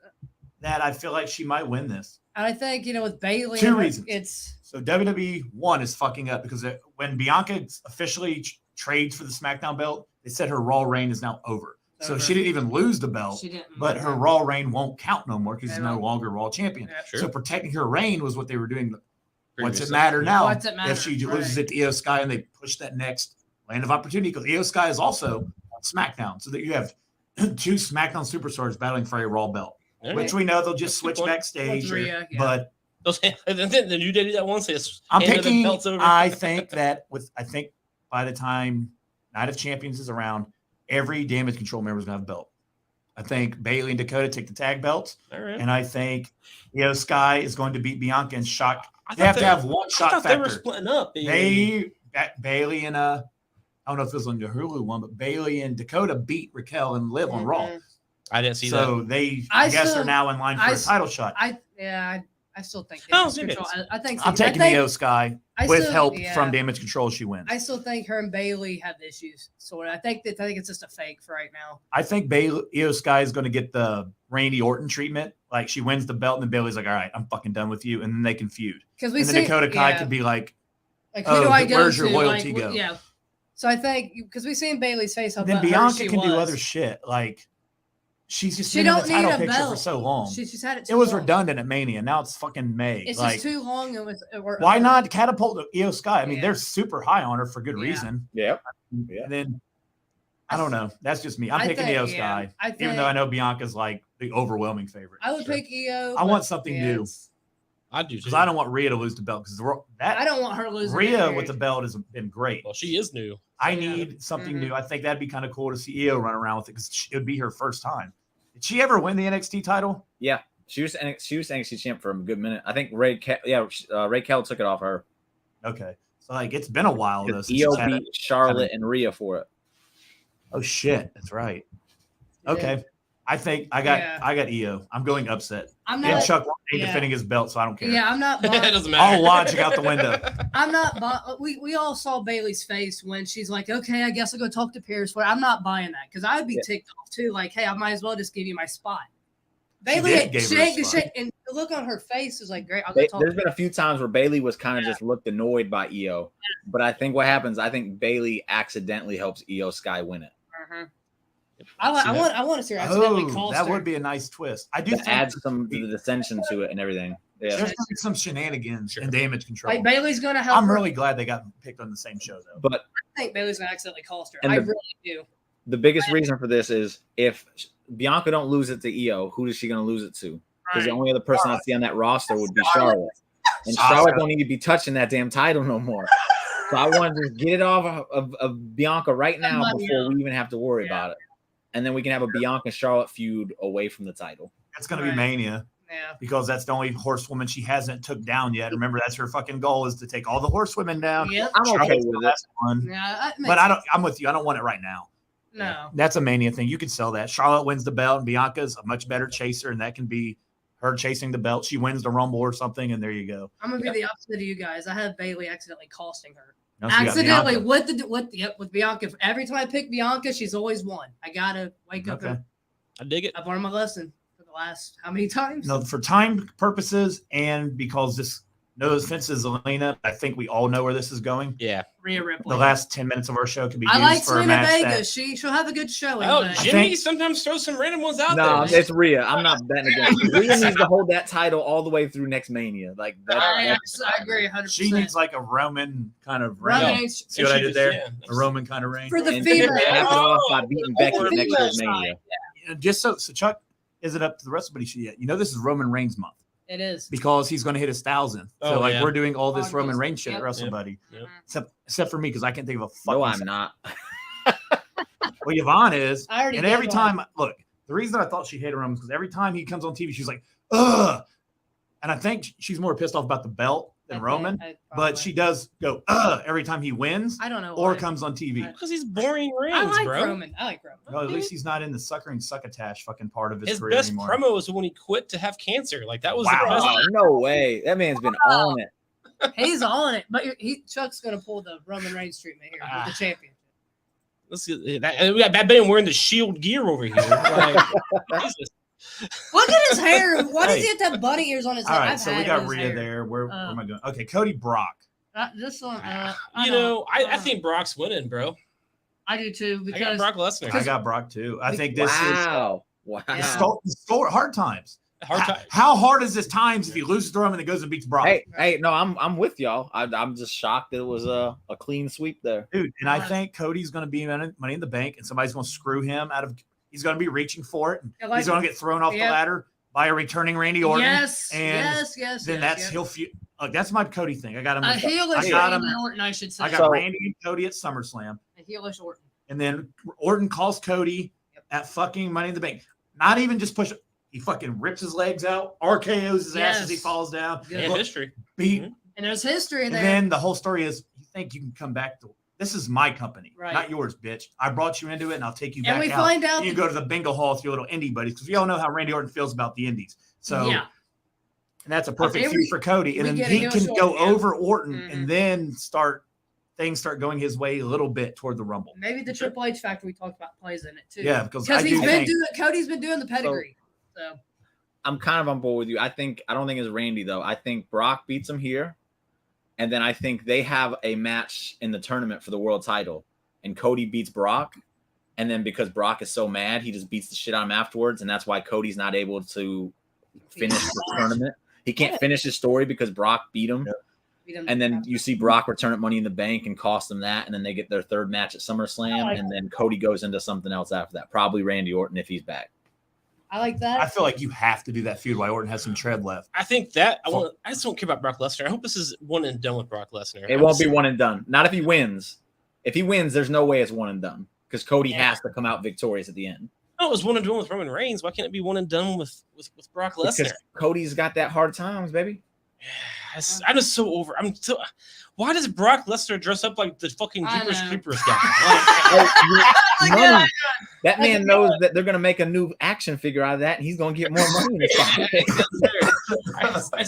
that I feel like she might win this. I think, with Bailey. Two reasons. It's So WWE one is fucking up because when Bianca officially trades for the SmackDown belt, they said her Raw reign is now over. So Over. she didn't even lose the belt, she didn't. but her Raw reign won't count no more because she's They no won't. longer Raw champion. Yeah. Sure. So protecting her reign was what they were doing. What's it Previously. matter now? What's it matter? If she Right. loses it to Io Sky and they push that next land of opportunity because Io Sky is also on SmackDown, so that you have two SmackDown superstars battling for a Raw belt, All which right. we know they'll just That's a good switch point. backstage. With Rhea, yeah. But And then the New Day did that once. They just I'm handed them picking. belts over. I think that I think by the time Night of Champions is around, every Damage Control member is gonna have a belt. I think Bailey and Dakota take the tag belts, All right. and I think Io Sky is going to beat Bianca and shock. I They thought have to have one I shot thought they were factor. splitting up. Bailey and I don't know if it was on the Hulu one, but Bailey and Dakota beat Raquel and Liv on Raw. Mhm. I didn't see So they, I I guess, still- are now in line for I a s- title shot. I still think. Oh, Damage maybe Control. it's- I think. I'm taking Io Sky I with still- help yeah. from Damage Control. She wins. I still think her and Bailey have issues. So I think it's just a fake for right now. I think Io Sky is going to get the Randy Orton treatment. Like she wins the belt, and then Bailey's like, "All right, I'm fucking done with you," and then they can feud. Because we And then see Dakota Kai yeah, could be like, like who "Oh, do I go where's your to? loyalty Like, go?" Yeah. So I think because we've seen Bailey's face how then butthurt Bianca she can do was. other shit. Like she's just She been in don't the need title a picture for belt. so long. She's had it. It Too was long. redundant at Mania. Now it's fucking May. It's like, just too long. why not catapult Io Sky? I mean, Yeah. they're super high on her for good Yeah. reason. Yeah. And then I don't know. That's just me. I'm I picking think- Io yeah, Sky, I even think- though I know Bianca's like the overwhelming favorite. I would Sure. pick Io. I but want something new. it's- I do too. because I don't want Rhea to lose the belt because I don't want her losing. Rhea it, with the belt has been great. Well, she is new. I Yeah. need something Mhm. new. I think that'd be kind of cool to see Io run around with it because it would be her first time. Did she ever win the NXT title? Yeah, she was NXT champ for a good minute. I think Ray Kell took it off her. Okay, so like it's been a while though. since Io she's had it. beat Charlotte and Rhea for it. Oh shit, that's right. Yeah. Okay, I think I got Io. I'm going upset. I'm And not. Chuck ain't yeah. defending his belt, so I don't care. Yeah, I'm not. It Buying, doesn't All matter. logic out the window. I'm not. We all saw Bailey's face when she's like, "Okay, I guess I'll go talk to Pierce." But I'm not buying that because I'd be ticked off too. Like, hey, I might as well just give you my spot. Bailey did give her a spot. and the look on her face is like, great. I'll go talk. There's been a few times where Bailey was kind of just looked annoyed by Io, but I think what happens, I think Bailey accidentally helps Io Sky win it. Uh-huh. I want to see her accidentally cost that her. would be a nice twist. I do To think add some dissension to it and everything. Yeah. there's gonna be some shenanigans and damage control. Like Bailey's gonna help. I'm her. really glad they got picked on the same show though. But I think Bailey's gonna accidentally cost her. And I the- really do. the biggest reason for this is if Bianca don't lose it to Io, who is she going to lose it to? Because the only other person I see on that roster would be Charlotte. And Charlotte don't need to be touching that damn title no more. So I want to just get it off of Bianca right now before we even have to worry about it. And then we can have a Bianca-Charlotte feud away from the title. That's gonna be Mania. Yeah. Because that's the only horsewoman she hasn't took down yet. Remember, that's her fucking goal is to take all the horsewomen down. Yep. I'm okay Charlotte's with the it. last one. Yeah. But I don't. I'm with you. I don't want it right now. No. That's a Mania thing. You could sell that. Charlotte wins the belt, and Bianca's a much better chaser, and that can be her chasing the belt. She wins the Rumble or something, and there you go. I'm gonna be the opposite of you guys. I have Bailey accidentally costing her. Now she got Accidentally Bianca. with Bianca. Every time I pick Bianca, she's always won. I gotta wake up. Okay. And, I dig it. I've learned my lesson for the last how many times? No, for time purposes, and because this. No offense to Zelina, I think we all know where this is going. Yeah. Rhea Ripley. The last 10 minutes of our show can be I used like for a Selena match. Vega. That, She'll have a good showing. Oh, but- Jimmy think- sometimes throws some random ones out No, there. it's Rhea. I'm not betting against her. Rhea needs to hold that title all the way through next Mania. Like I agree 100%. she needs like a Roman kind of Roman reign. ain't- See what I did there? Yeah. A Roman kind of reign. for the and female. cap it off by beating Becky For the next female year's Mania. side, Just so Chuck isn't up to the Wrestlebuddy shit yet. You know this is Roman Reigns month It is. because he's going to hit his 1,000. So Oh, like yeah. we're doing all this Oh, Roman yes. Reigns shit at Yep. Wrestlebuddy, Yep. except for me because I can't think of a fucking. No, I'm not. Well, Yvonne is, I already and did every one. time, look, the reason I thought she hated him is because every time he comes on TV, she's like, ugh, and I think she's more pissed off about the belt than Roman, but she does go ugh every time he wins I don't know. or why. comes on TV. Because he's boring I rings, like bro. Roman. I like Roman. Well, at least he's not in the sucker and succotash fucking part of his, His career best anymore. promo was when he quit to have cancer. Like that was Wow. the best. Oh, no way. That man's been on it. He's on it, but Chuck's gonna pull the Roman Reigns treatment here with the champion. Let's get that. We got Bad Bunny wearing the Shield gear over here. Like, Jesus. Look at his hair. Why does Hey. he have to have bunny ears on his head? All right, I've so we had got his Rhea hair. there. Where am I going? Okay, Cody Brock. This one, I don't think Brock's winning, bro. I do too I got because Brock Lesnar. I got Brock too. I think this Wow. Wow. is hard times. Hard time. How hard is this times if he loses to Roman and goes and beats Brock? Hey, no, I'm with y'all. I'm just shocked that it was a clean sweep there. Dude, and I think Cody's going to be Money in the Bank, and somebody's going to screw him out of. He's going to be reaching for it. And I like he's going to get thrown off the ladder by a returning Randy Orton. yes, and yes. Then yes. he'll. Look, that's my Cody thing. I got him. A heelish I got him. Randy Orton, I should say. I got So- Randy and Cody at SummerSlam, A heelish Orton. and then Orton calls Cody at fucking Money in the Bank. Not even just push. He fucking rips his legs out, RKO's his ass as he Yes. falls down. Good. And Look, history. beat. Mhm. And there's history And there. then the whole story is you think you can come back to this is my company, Right. not yours, bitch. I brought you into it and I'll take you and back we out. find out. You go to the bingo hall with your little indie buddies because we all know how Randy Orton feels about the indies. So yeah, and that's a perfect Okay, feud for Cody. And we then get a he heel can short, go yeah. over Orton Mhm. and then things start going his way a little bit toward the Rumble. maybe the Triple H factor we talked about plays in it too. Yeah, because because I he's do been think doing. Cody's been doing the pedigree. So I'm kind of on board with you. I don't think it's Randy though. I think Brock beats him here, and then I think they have a match in the tournament for the world title, and Cody beats Brock, and then because Brock is so mad, he just beats the shit out of him afterwards, and that's why Cody's not able to finish the tournament. He can't finish his story because Brock beat him. we done- And then you see Brock return at Money in the Bank and cost them that, and then they get their third match at SummerSlam, I like and then Cody goes into something else after that. Probably Randy Orton if he's back. I like that. I feel like you have to do that feud while Orton has some tread left. I think that I just don't care about Brock Lesnar. I hope this is one and done with Brock Lesnar. It won't be one and done. Not if he wins. If he wins, there's no way it's one and done because Cody has to come out victorious at the end. No, it was one and done with Roman Reigns. Why can't it be one and done with Brock Lesnar? Because Cody's got that hard times, baby. I'm just so over. Why does Brock Lesnar dress up like the fucking Jeepers Creepers guy? Money. That man knows that they're going to make a new action figure out of that, and he's going to get more money in his pocket.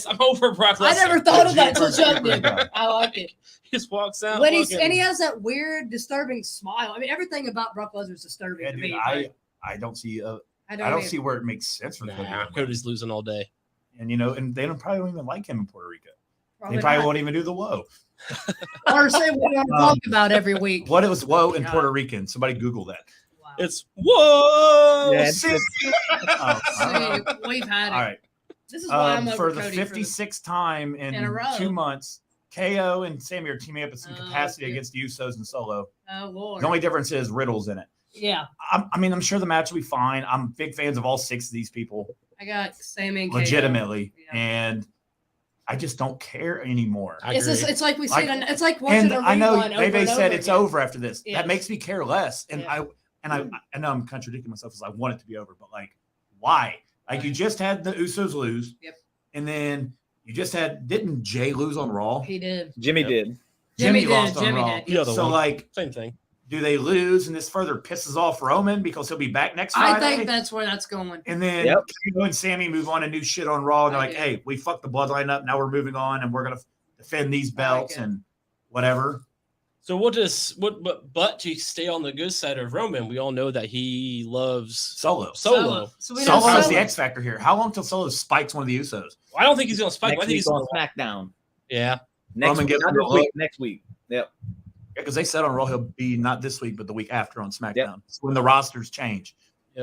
I'm over Brock Lesnar. I never thought of that until Chuck did. I like it. He just walks out. When he has that weird, disturbing smile. I mean, everything about Brock Lesnar is disturbing to me. I don't see. I don't see where it makes sense for Cody. Cody's losing all day. And and they probably don't even like him in Puerto Rico. Probably they probably won't even do the whoa. Or say what we want to talk about every week. What it was whoa in Puerto Rican? Somebody Google that. Wow. It's whoa. Yeah, We've had it. All right. This is why I'm over for the Cody 56th time in a row. 2 months. KO and Sammy are teaming up in some capacity against the Usos and Solo. Oh Lord. The only difference is Riddle's in it. Yeah. I'm sure the match will be fine. I'm big fans of all 6 of these people. I got Sammy and KO. Legitimately. Yeah. And I just don't care anymore. It's like we see it. It's like watching a replay. I know they said it's over after this. Yes. That makes me care less. And Yeah. I know I'm contradicting myself because I want it to be over, but like, why? Like you just had the Usos lose. Yep. And then you just didn't Jay lose on Raw? He did. Jimmy did. Jimmy lost did. on Raw. Jimmy did. So like, same thing. do they lose and this further pisses off Roman because he'll be back next Friday? I think that's where that's going. And then KO and Sammy move on to new shit on Raw. And they're like, hey, we fucked the bloodline up. Now we're moving on and we're going to defend these belts and whatever. So but to stay on the good side of Roman, we all know that he loves Solo. So Solo is the X factor here. How long till Solo spikes one of the Usos? I don't think he's going to spike. I think he's on SmackDown. Yeah. Next week. Yep. Because they said on Raw he'll be not this week, but the week after on SmackDown. Yep. So when the rosters change,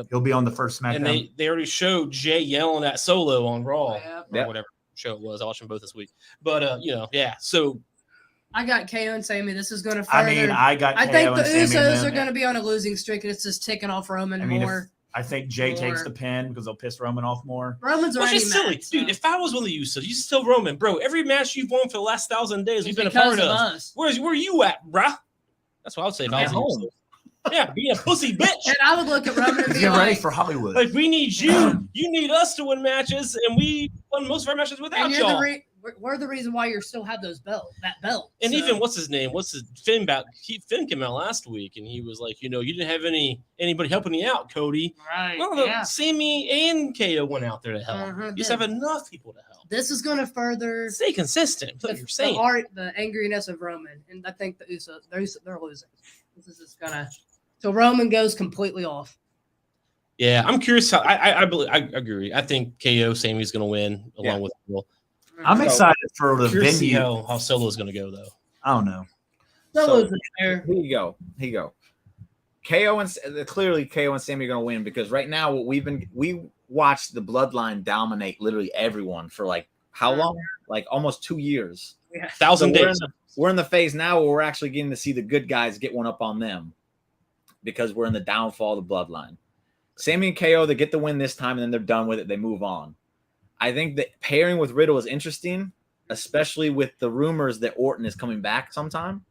he'll be on the first SmackDown. And they already showed Jay yelling at Solo on Raw or whatever show it was. I watched them both this week. But so I got KO and Sammy. This is going to further. I think the Usos are going to be on a losing streak, and it's just ticking off Roman more. I think Jay takes the pin because they'll piss Roman off more. Roman's already which is silly. mad, Dude, if I was one of the Usos, you still Roman. Bro, every match you've won for the last 1,000 days, we've been a part of. Us. Where you at, bruh? That's what I would say if I was home. Yeah, being a pussy bitch. And I would look at Roman and be Get like, ready for Hollywood. Like, we need you. You need us to win matches, and we won most of our matches without y'all. We're the reason why you still have that belt. And even what's his name? Finn came out last week, and he was like, you didn't have anybody helping you out, Cody. Right. Well, Sammy and KO went out there to help. You just have enough people to help. This is going to further stay consistent. What you're saying. The angriness of Roman, and I think the Usos they're losing. This is just gonna. So Roman goes completely off. Yeah, I'm curious how I agree. I think KO Sammy's going to win along with Will. I'm excited for the venue. How Solo's going to go though. I don't know. Solo's there. Here you go. Clearly KO and Sammy are going to win because right now we watched the bloodline dominate literally everyone for like how long? Like almost 2 years. 1,000 days. We're in the phase now where we're actually getting to see the good guys get one up on them because we're in the downfall of the bloodline. Sammy and KO, they get the win this time and then they're done with it. They move on. I think that pairing with Riddle is interesting, especially with the rumors that Orton is coming back sometime.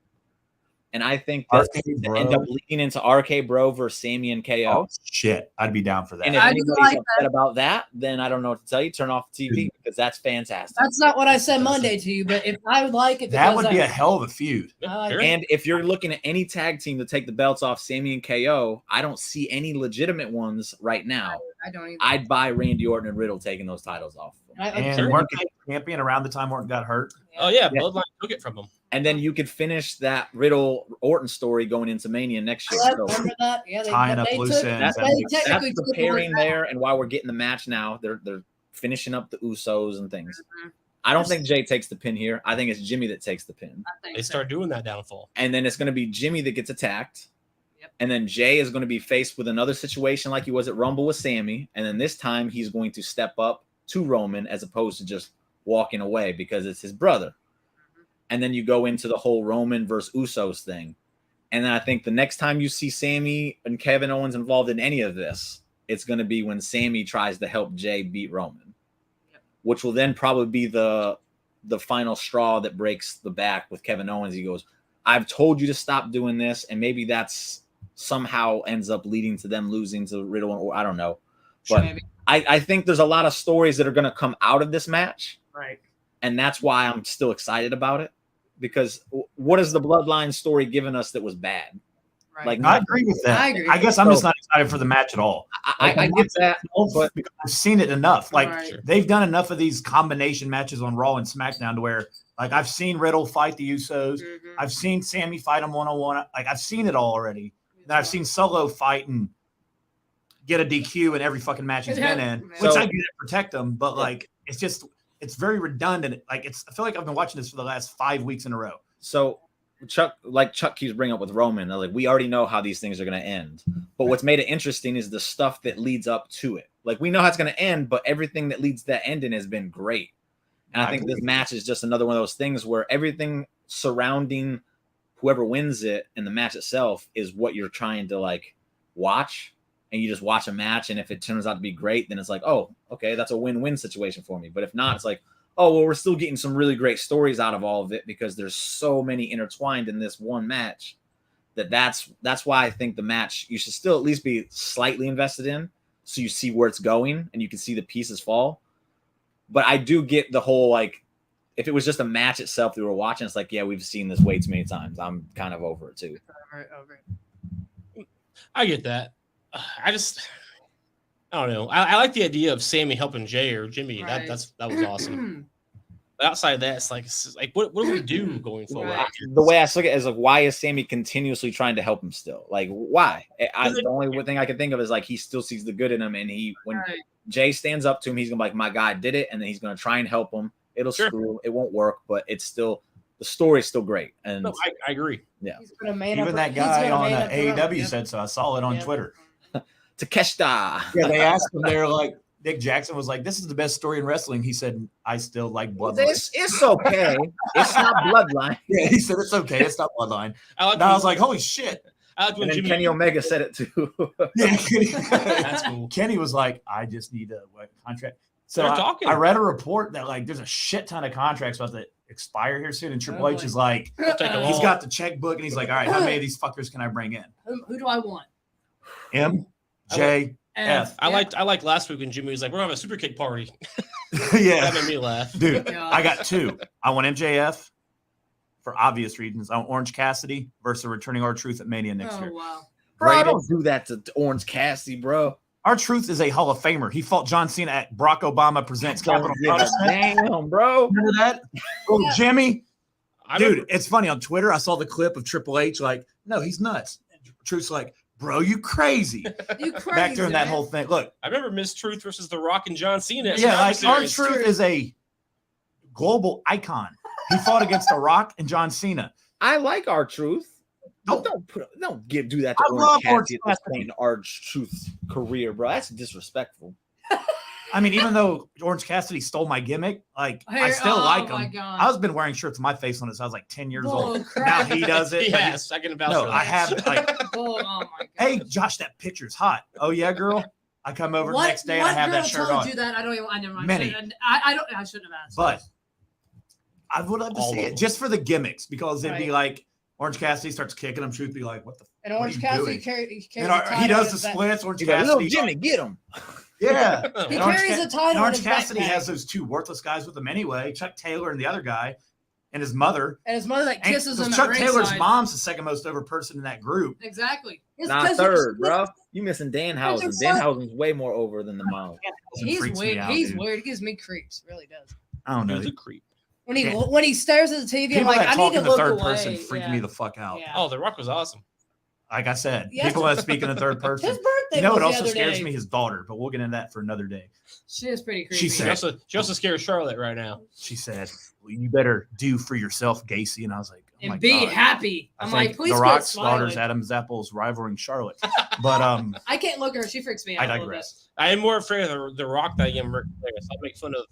And I think that end up leading into RK Bro versus Sammy and KO. Oh, shit. I'd be down for that. And if anybody's upset about that, then I don't know what to tell you. Turn off the TV because that's fantastic. That's not what I said Monday to you, but if I would like it, that would be a hell of a feud. And if you're looking at any tag team to take the belts off Sammy and KO, I don't see any legitimate ones right now. I don't either. I'd buy Randy Orton and Riddle taking those titles off. And weren't they champion around the time Orton got hurt? Oh, yeah. Bloodline took it from him. And then you could finish that Riddle Orton story going into Mania next year. So, remember that? Yeah, tying up loose ends. That's the pairing there, and while we're getting the match now, they're finishing up the Usos and things. Mm-hmm. I don't think Jay takes the pin here. I think it's Jimmy that takes the pin. They start doing that downfall. And then it's going to be Jimmy that gets attacked. Yep. And then Jay is going to be faced with another situation like he was at Rumble with Sammy. And then this time he's going to step up to Roman as opposed to just walking away because it's his brother. And then you go into the whole Roman versus Usos thing. And then I think the next time you see Sammy and Kevin Owens involved in any of this, it's going to be when Sammy tries to help Jay beat Roman, which will then probably be the final straw that breaks the back with Kevin Owens. He goes, I've told you to stop doing this. And maybe that's somehow ends up leading to them losing to Riddle, or I don't know. But I think there's a lot of stories that are going to come out of this match. Right. And that's why I'm still excited about it, because what has the Bloodline story given us that was bad? Right. Like, I agree with that. I guess I'm just not excited for the match at all. I get that, but because I've seen it enough. Like Right. they've done enough of these combination matches on Raw and SmackDown to where, like, I've seen Riddle fight the Usos. Mhm. I've seen Sammy fight him one-on-one. Like, I've seen it all already. Then I've seen Solo fight and get a DQ in every fucking match he's been in, which I get to protect him. But like, it's very redundant. Like, I feel like I've been watching this for the last 5 weeks in a row. So Chuck keeps bringing up with Roman, like, we already know how these things are going to end. But what's made it interesting is the stuff that leads up to it. Like, we know how it's going to end, but everything that leads to that ending has been great. And I think this match is just another one of those things where everything surrounding whoever wins it and the match itself is what you're trying to like watch. And you just watch a match, and if it turns out to be great, then it's like, oh, okay, that's a win-win situation for me. But if not, it's like, oh, well, we're still getting some really great stories out of all of it because there's so many intertwined in this one match that's why I think the match you should still at least be slightly invested in, so you see where it's going and you can see the pieces fall. But I do get the whole, like, if it was just a match itself that we were watching, it's like, yeah, we've seen this way too many times. I'm kind of over it too. I get that. I don't know. I like the idea of Sammy helping Jay or Jimmy. Right. That was awesome. But outside of that, it's like what do we do going forward? Right. The way I look at it is like, why is Sammy continuously trying to help him still? Like, why? The only thing I can think of is like he still sees the good in him, and when Jay stands up to him, he's gonna be like, my guy did it, and then he's gonna try and help him. It'll screw, it won't work, but it's still, the story is still great. And no, I agree. Yeah, even that guy on AEW said so. I saw it on Twitter. Takeshita. Yeah, they asked him. They're like, Nick Jackson was like, "This is the best story in wrestling." He said, "I still like Bloodline." It's okay. It's not Bloodline. Yeah, he said it's okay. It's not Bloodline. I was like, "Holy shit!" And then Kenny Omega said it too. Yeah, that's cool. Kenny was like, "I just need a contract." So talking. I read a report that like there's a shit ton of contracts about to expire here soon, and Triple H is like, he's got the checkbook, and he's like, "All right, how many of these fuckers can I bring in?" Who do I want? M, J, F. I liked last week when Jimmy was like, "We're gonna have a super kick party." Yeah, that made me laugh, dude. I got two. I want MJF for obvious reasons. I want Orange Cassidy versus returning R-Truth at Mania next year. Wow. Bro, I don't do that to Orange Cassidy, bro. R-Truth is a Hall of Famer. He fought John Cena at Barack Obama Presents Capital Punishment. Damn, bro. Remember that? Oh, Jimmy. Dude, it's funny. On Twitter, I saw the clip of Triple H like, no, he's nuts. And Truth's like, bro, you crazy. You crazy. Back during that whole thing. Look. I remember Miss Truth versus The Rock and John Cena. Yeah, like R-Truth is a global icon. He fought against The Rock and John Cena. I like R-Truth. Don't do that to Orange Cassidy at this point in R-Truth's career, bro. That's disrespectful. I mean, even though Orange Cassidy stole my gimmick, like I still like him. God. I was been wearing shirts with my face on it since I was like 10 years old. Crap. Now he does it. Yes, I can vouch for that. I have like, oh my God. Hey, Josh, that picture's hot. Oh yeah, girl. I come over the next day and I have that shirt on. What girl told you that? I don't even. I never mind. Many. I shouldn't have asked. But I would love to see it just for the gimmicks, because it'd be like Orange Cassidy starts kicking him. Truth be like, what the? And Orange Cassidy carries he does the splits. Orange Cassidy, little Jimmy, get him. Yeah, he carries a title. And Orange Cassidy has those two worthless guys with him anyway, Chuck Taylor and the other guy, and his mother. And his mother that kisses him. Chuck Taylor's mom's the second most over person in that group. Exactly. Not third, bro. You missing Danhausen. Danhausen's way more over than the mom. He's weird. He's weird. He gives me creeps. Really does. I don't know. He's a creep. When he stares at the TV, people I'm like, I need to look away. Third person freak me the fuck out. Yeah. Oh, The Rock was awesome. Like I said, people that speak in the third person. His birthday. You know what also scares me? His daughter, but we'll get into that for another day. She is pretty creepy. She also scares Charlotte right now. She said, well, "You better do for yourself, Gacy." And I was like, "Oh and my be God." happy. I'm like, please. The Rock's daughter's Adam Zappel's rivaling Charlotte, but I can't look at her. She freaks me out. I digress. I am more afraid of the Rock than I am Ric Flair. So I'll make fun of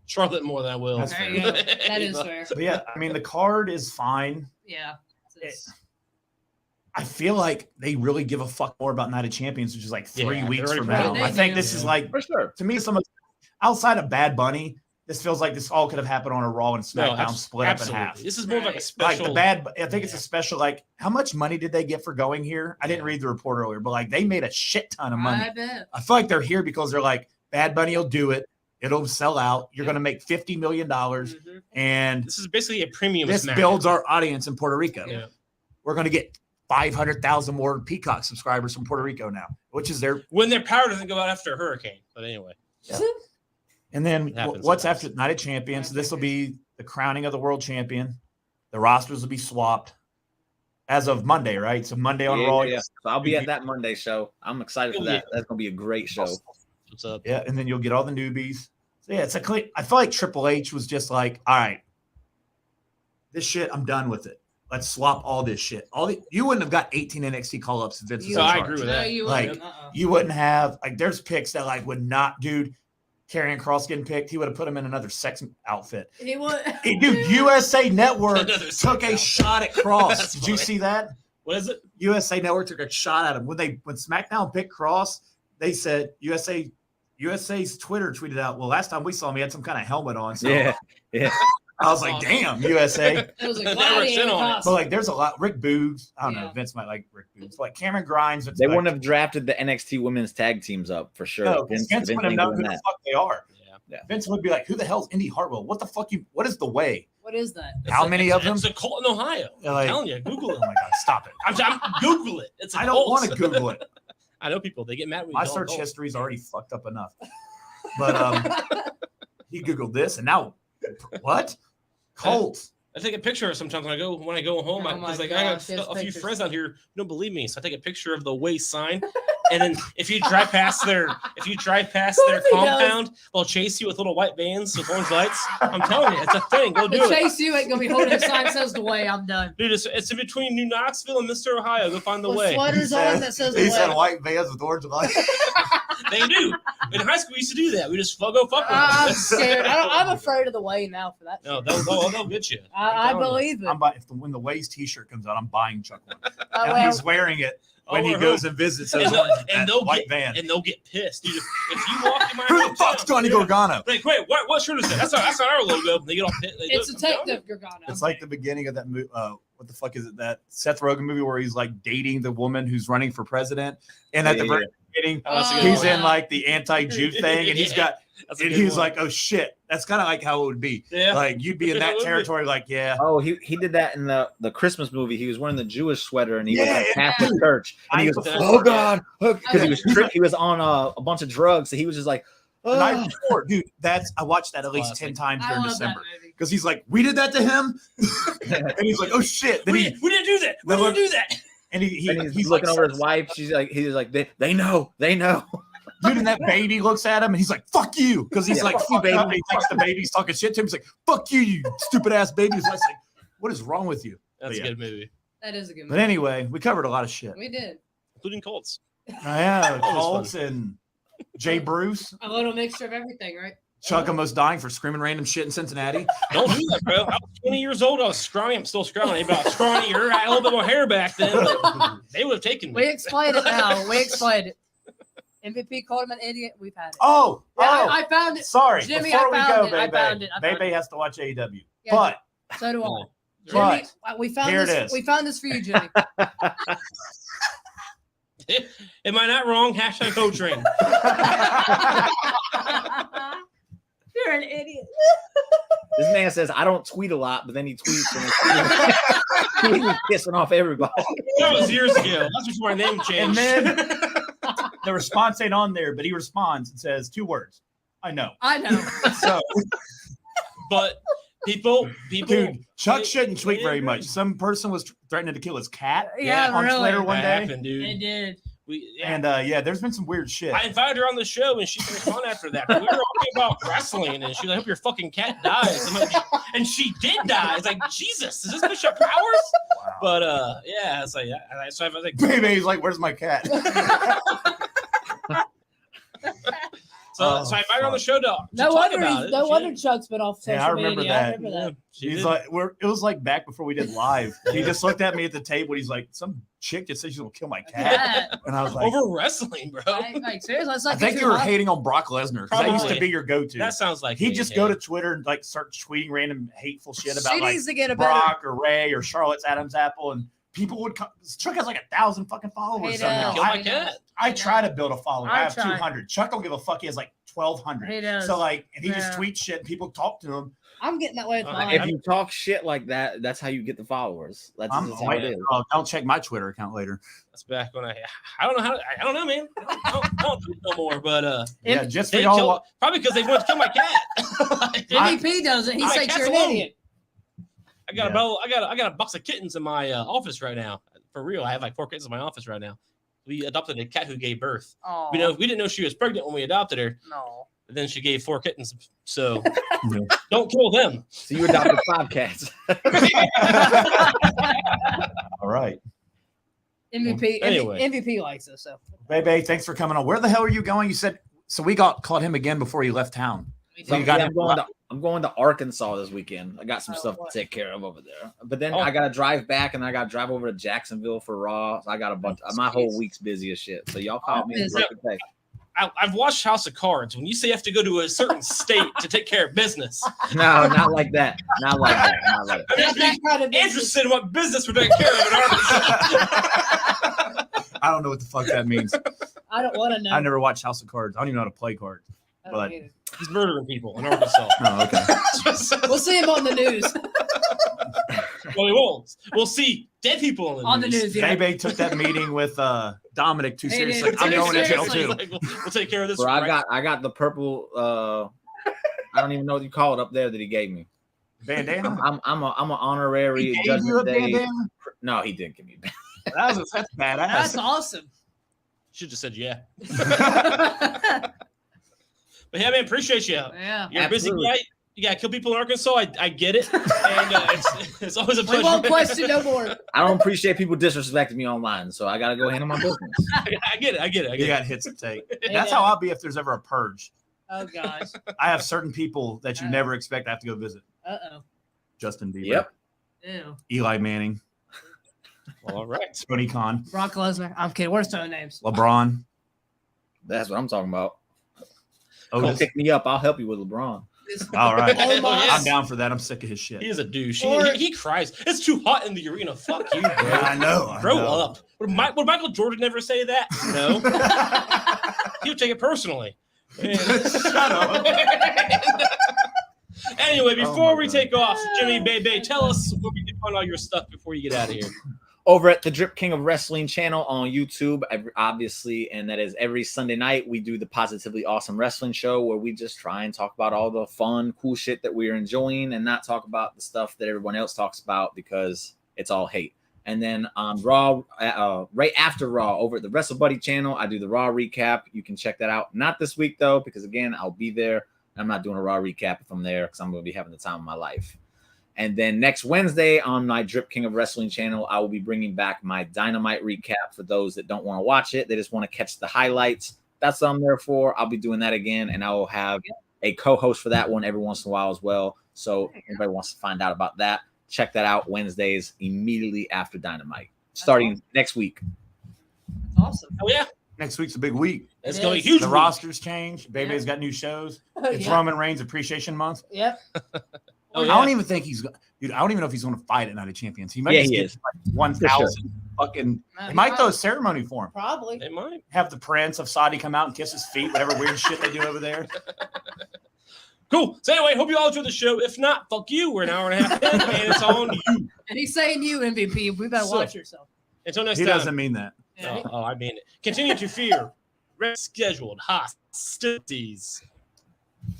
Charlotte more than I will. There you go. That is fair. But yeah, I mean, the card is fine. Yeah. I feel like they really give a fuck more about Night of Champions, which is like 3 weeks they're from already now. I think this is like, For sure. to me, outside of Bad Bunny, this feels like this all could have happened on a Raw and SmackDown split up in half. This is more of like a Like special. I think it's a special, like, how much money did they get for going here? I didn't read the report earlier, but like they made a shit ton of money. I bet. I feel like they're here because they're like, Bad Bunny will do it. It'll sell out. You're going to make $50 million. And This is basically a premium. this SmackDown. builds our audience in Puerto Rico. Yeah. We're going to get 500,000 more Peacock subscribers from Puerto Rico now, which is their. When their power doesn't go out after a hurricane. But anyway. And then It happens what's sometimes. after Night of Champions? This will be the crowning of the world champion. The rosters will be swapped as of Monday, right? So Monday on Raw. Yeah. So I'll be at that Monday show. I'm excited for Oh, that. yeah. That's gonna be a great show. What's up? Yeah, and then you'll get all the newbies. So yeah, it's a clean. I feel like Triple H was just like, all right, this shit, I'm done with it. Let's swap all this shit. You wouldn't have got 18 NXT call-ups if Vince was So in I charge. agree with No, that. you Like, wouldn't. You wouldn't have, like, there's picks that like would not, dude. Karrion Kross getting picked, he would have put him in another sex outfit. He would. Hey, dude, USA Network Another sex took a outfit. shot at Kross. That's Did you funny. see that? What is it? USA Network took a shot at him when SmackDown picked Kross. They said USA's Twitter tweeted out, "Well, last time we saw him, he had some kind of helmet on." So Yeah. I was like, "Damn, USA!" It was a Never gladiator seen on it. But costume. like, there's a lot. Rick Boogs, I don't know. Yeah. Vince might like Rick Boogs. Like Cameron Grimes, They wouldn't have drafted the NXT women's tag teams up for sure. No, Vince wouldn't have ain't known doing who the that. fuck they are. Yeah. Vince would be like, "Who the hell's Indy Hartwell? What the fuck? What is the way? What is that? How many of them?" It's a cult in Ohio. They're like, I'm telling you, Google oh it. my god, stop it! I'm Google it. It's a I don't cult. want to Google it. I know people. They get mad when you My don't search know. history is already fucked up enough. But he Googled this, and now what? Colts. I take a picture sometimes when I go home. Oh my Because I gosh, got there's a few pictures. friends out here who don't believe me, so I take a picture of the waste sign, and then if you drive past their does. compound, they'll chase you with little white vans with orange lights. I'm telling you, it's a thing. Go The do it, chase you ain't gonna be holding a sign that says the way. I'm done. dude. It's in between New Knoxville and Mr. Ohio. Go find the With way. sweaters on that says the He said way. white vans with orange lights. They do. In high school, we used to do that. We just go fuck with them. I'm scared. I'm afraid of the way now for that. No, shit. they'll get you. I believe it. I'm buying when the Waze T-shirt comes out. I'm buying Chuck one. Oh, And well, he's wearing it when he Oh, goes and visits those and orange they'll white get van. and they'll get pissed, dude. If you walk in my Who the hotel, fuck's Johnny yeah. Gargano? Like, wait, what shirt is that? That's not our logo. They get all pissed. it's a detective Gargano. It's like the beginning of that movie. What the fuck is it? That Seth Rogen movie where he's like dating the woman who's running for president, and at the very beginning, Oh, that's a good he's one. in like the anti-Jew thing, and he's got, That's a and good he's one. like, "Oh shit!" That's kind of like how it would be. Yeah. Like you'd be in It that would be. territory, like, yeah. Oh, he did that in the Christmas movie. He was wearing the Jewish sweater and he was Yeah, like Catholic church. And he I was like, before- "Oh God," because he was he was on a bunch of drugs. So he was just like, The night "Oh." before, dude. I watched that at least Classic. 10 times I during love that December movie. because he's like, "We did that to him," and he's like, "Oh shit!" Then we he didn't do that. We No, didn't do that. and he And he's he's looking like, over his wife. He's like, they know. dude, and that baby looks at him and he's like, "Fuck you," because he's Yeah, like, fuck you, "Fuck baby." baby. He takes the baby, he's talking shit to him. He's like, "Fuck you, you stupid ass baby." He's like, "What is wrong with you?" That's yeah. a good movie, That is a good But movie. anyway, we covered a lot of shit. We did. including Colts. Yeah, Always Colts and Jay Bruce, A little mixture of everything, right? Chuck almost dying for screaming random shit in Cincinnati. Don't do that, bro. I was 20 years old. I was scrawny. I'm still scrawny, but I was scrawnier. I had a little bit more hair back then. But they would have taken We me. explained it now. We explained it. MVP called him an idiot. We've had it. Oh, Yeah, oh, I found it. sorry. Jimmy, Before I we found go, it. I Bebe, found it. I found Bebe has to watch AEW. Yeah, But So do I. Oh. Jimmy, But we found here this. it is. We found this for you, Jimmy. Am I not wrong? Hashtag coach train. You're an idiot. This man says I don't tweet a lot, but then he tweets and he's pissing off everybody. That was years ago. That's before my name changed. And then the response ain't on there, but he responds and says 2 words. I know. I know. So, but people, dude, Chuck they- shouldn't tweet they very agree. much. Some person was threatening to kill his cat Yeah, on really. Twitter one That day. happened, dude. It did. And yeah, there's been some weird shit. I invited her on the show and she didn't respond after that. But we were talking about wrestling and she's like, I hope your fucking cat dies. I'm like, and she did die. It's like, Jesus, is this Bishop Powers? Wow. But yeah, it's like, so I was like, Baby's like, "Where's my cat?" So I invited her on the show to No talk wonder, about it. no She wonder did. Chuck's been off social Yeah, I remember media. that. I remember that. She He's did. like, it was like back before we did live. He just looked at me at the table. He's like, some chick that said she's gonna kill my cat, Yeah. and I was like, over wrestling, bro. Like seriously, it's I like think you were hating on Brock Lesnar because that used to Probably. be your go-to. That sounds like He'd me, just yeah. go to Twitter and like start tweeting random hateful shit about She like needs to get a better. Brock or Ray or Charlotte's Adam's apple, and people would come. Chuck has like 1,000 fucking followers. Hey, somehow. Kill my I- cat. I try to build a following. I I have try. 200. Chuck don't give a fuck. He has like 1,200. He does. So like, and he just Yeah. tweets shit, and people talk to him. I'm getting that way with Okay. mine. If you talk shit like that, that's how you get the followers. That's I'm just how it is. don't check my Twitter account later. That's back when I don't know I don't know, man. I don't do it no more, but Yeah, just for they y'all. killed, probably because they wanted to kill my cat. MVP does it. He My thinks cat's you're an alone. idiot. I got I got a box of kittens in my office right now. For real, I have like 4 kittens in my office right now. We adopted a cat who gave birth. Oh, We didn't know she was pregnant when we adopted her. no. But then she gave 4 kittens. So don't kill them. So you adopted 5 cats. All right, MVP. Anyway. MVP likes us. So Bebe, thanks for coming on. Where the hell are you going? You said so. We caught him again before he left town. So you got yeah, it. I'm going to Arkansas this weekend. I got some stuff to take care of over there. But then Oh. I got to drive back and I got to drive over to Jacksonville for Raw. So I got a bunch. My whole week's busy as shit. So y'all call me. Busy. Day. I've watched House of Cards. When you say you have to go to a certain state to take care of business, No, not like that. Not like that. Not like that. I'm Not that kind of business. interested in what business we're taking care of in Arkansas. I don't know what the fuck that means. I don't want to know. I never watched House of Cards. I don't even know how to play cards. I don't but- either. He's murdering people in Arkansas. Oh, okay. We'll see him on the news. Well, we won't. We'll see dead people On the news, yeah. Bebe took that meeting with Dominic too He seriously. did. Like, I'm Took it going to jail seriously. too. Like, we'll take care of this. Bro, right. I got the purple. I don't even know what you call it up there that he gave me. Bandana. I'm an honorary He gave you a Judgment Day. bandana? No, he didn't give me. That's That's badass. awesome. Should just said yeah. But yeah, man, appreciate you. Yeah. You're a busy Absolutely. guy. You gotta kill people in Arkansas. I get it, and it's always a We pleasure. won't question no more. I don't appreciate people disrespecting me online, so I gotta go handle my business. I get it. I get it. I You get it. got hits to take. That's how I'll be if there's ever a purge. Oh gosh. I have certain people that you never expect I have to go visit. Uh-oh. Justin Bieber. Yep. Ew. Eli Manning. Well, all right. Tony Khan. Brock Lesnar. I'm kidding. Where's their names? LeBron. That's what I'm talking about. Oh, Come pick me up. I'll help you with LeBron. all right. Oh, my. I'm down for that. I'm sick of his shit. He is a douche. Or- He cries. It's too hot in the arena. Fuck you, bro. Yeah, I know. Grow up. Would Michael Jordan never say that? No. He would take it personally. And- Shut up. Anyway, Oh before my we God. take off, Jimmy Bebe, tell us where we can find all your stuff before you get out of here. Over at the Drip King of Wrestling channel on YouTube, obviously, and that is every Sunday night. We do the Positively Awesome Wrestling Show where we just try and talk about all the fun, cool shit that we're enjoying and not talk about the stuff that everyone else talks about because it's all hate. And then on Raw, right after Raw, over at the Wrestlebuddy channel, I do the Raw recap. You can check that out. Not this week, though, because, again, I'll be there. I'm not doing a Raw recap if I'm there because I'm going to be having the time of my life. And then next Wednesday on my Drip King of Wrestling channel, I will be bringing back my Dynamite recap for those that don't want to watch it. They just want to catch the highlights. That's what I'm there for. I'll be doing that again, and I will have a co-host for that one every once in a while as well. So if anybody wants to find out about that, check that out Wednesdays immediately after Dynamite, starting next week. Awesome. Oh, yeah. Next week's a big week. It's It going to is. be huge. The week. rosters change. Baby's got new shows. It's Yeah. Roman Reigns Appreciation Month. Yep. Oh, I yeah. don't even think he's. Dude, I don't even know if he's going to fight at Night of Champions. He might Yeah, just he get is. like 1,000 fucking. He might throw a ceremony for him. Probably. They might. Have the Prince of Saudi come out and kiss his feet, whatever weird shit they do over there. Cool. So anyway, hope you all enjoyed the show. If not, fuck you. We're an hour and a half in, and it's on you. And he's saying you MVP. We better So- watch yourself. Until next He time. doesn't mean that. Yeah. Oh, I mean it. Continue to fear. Scheduled hostilities.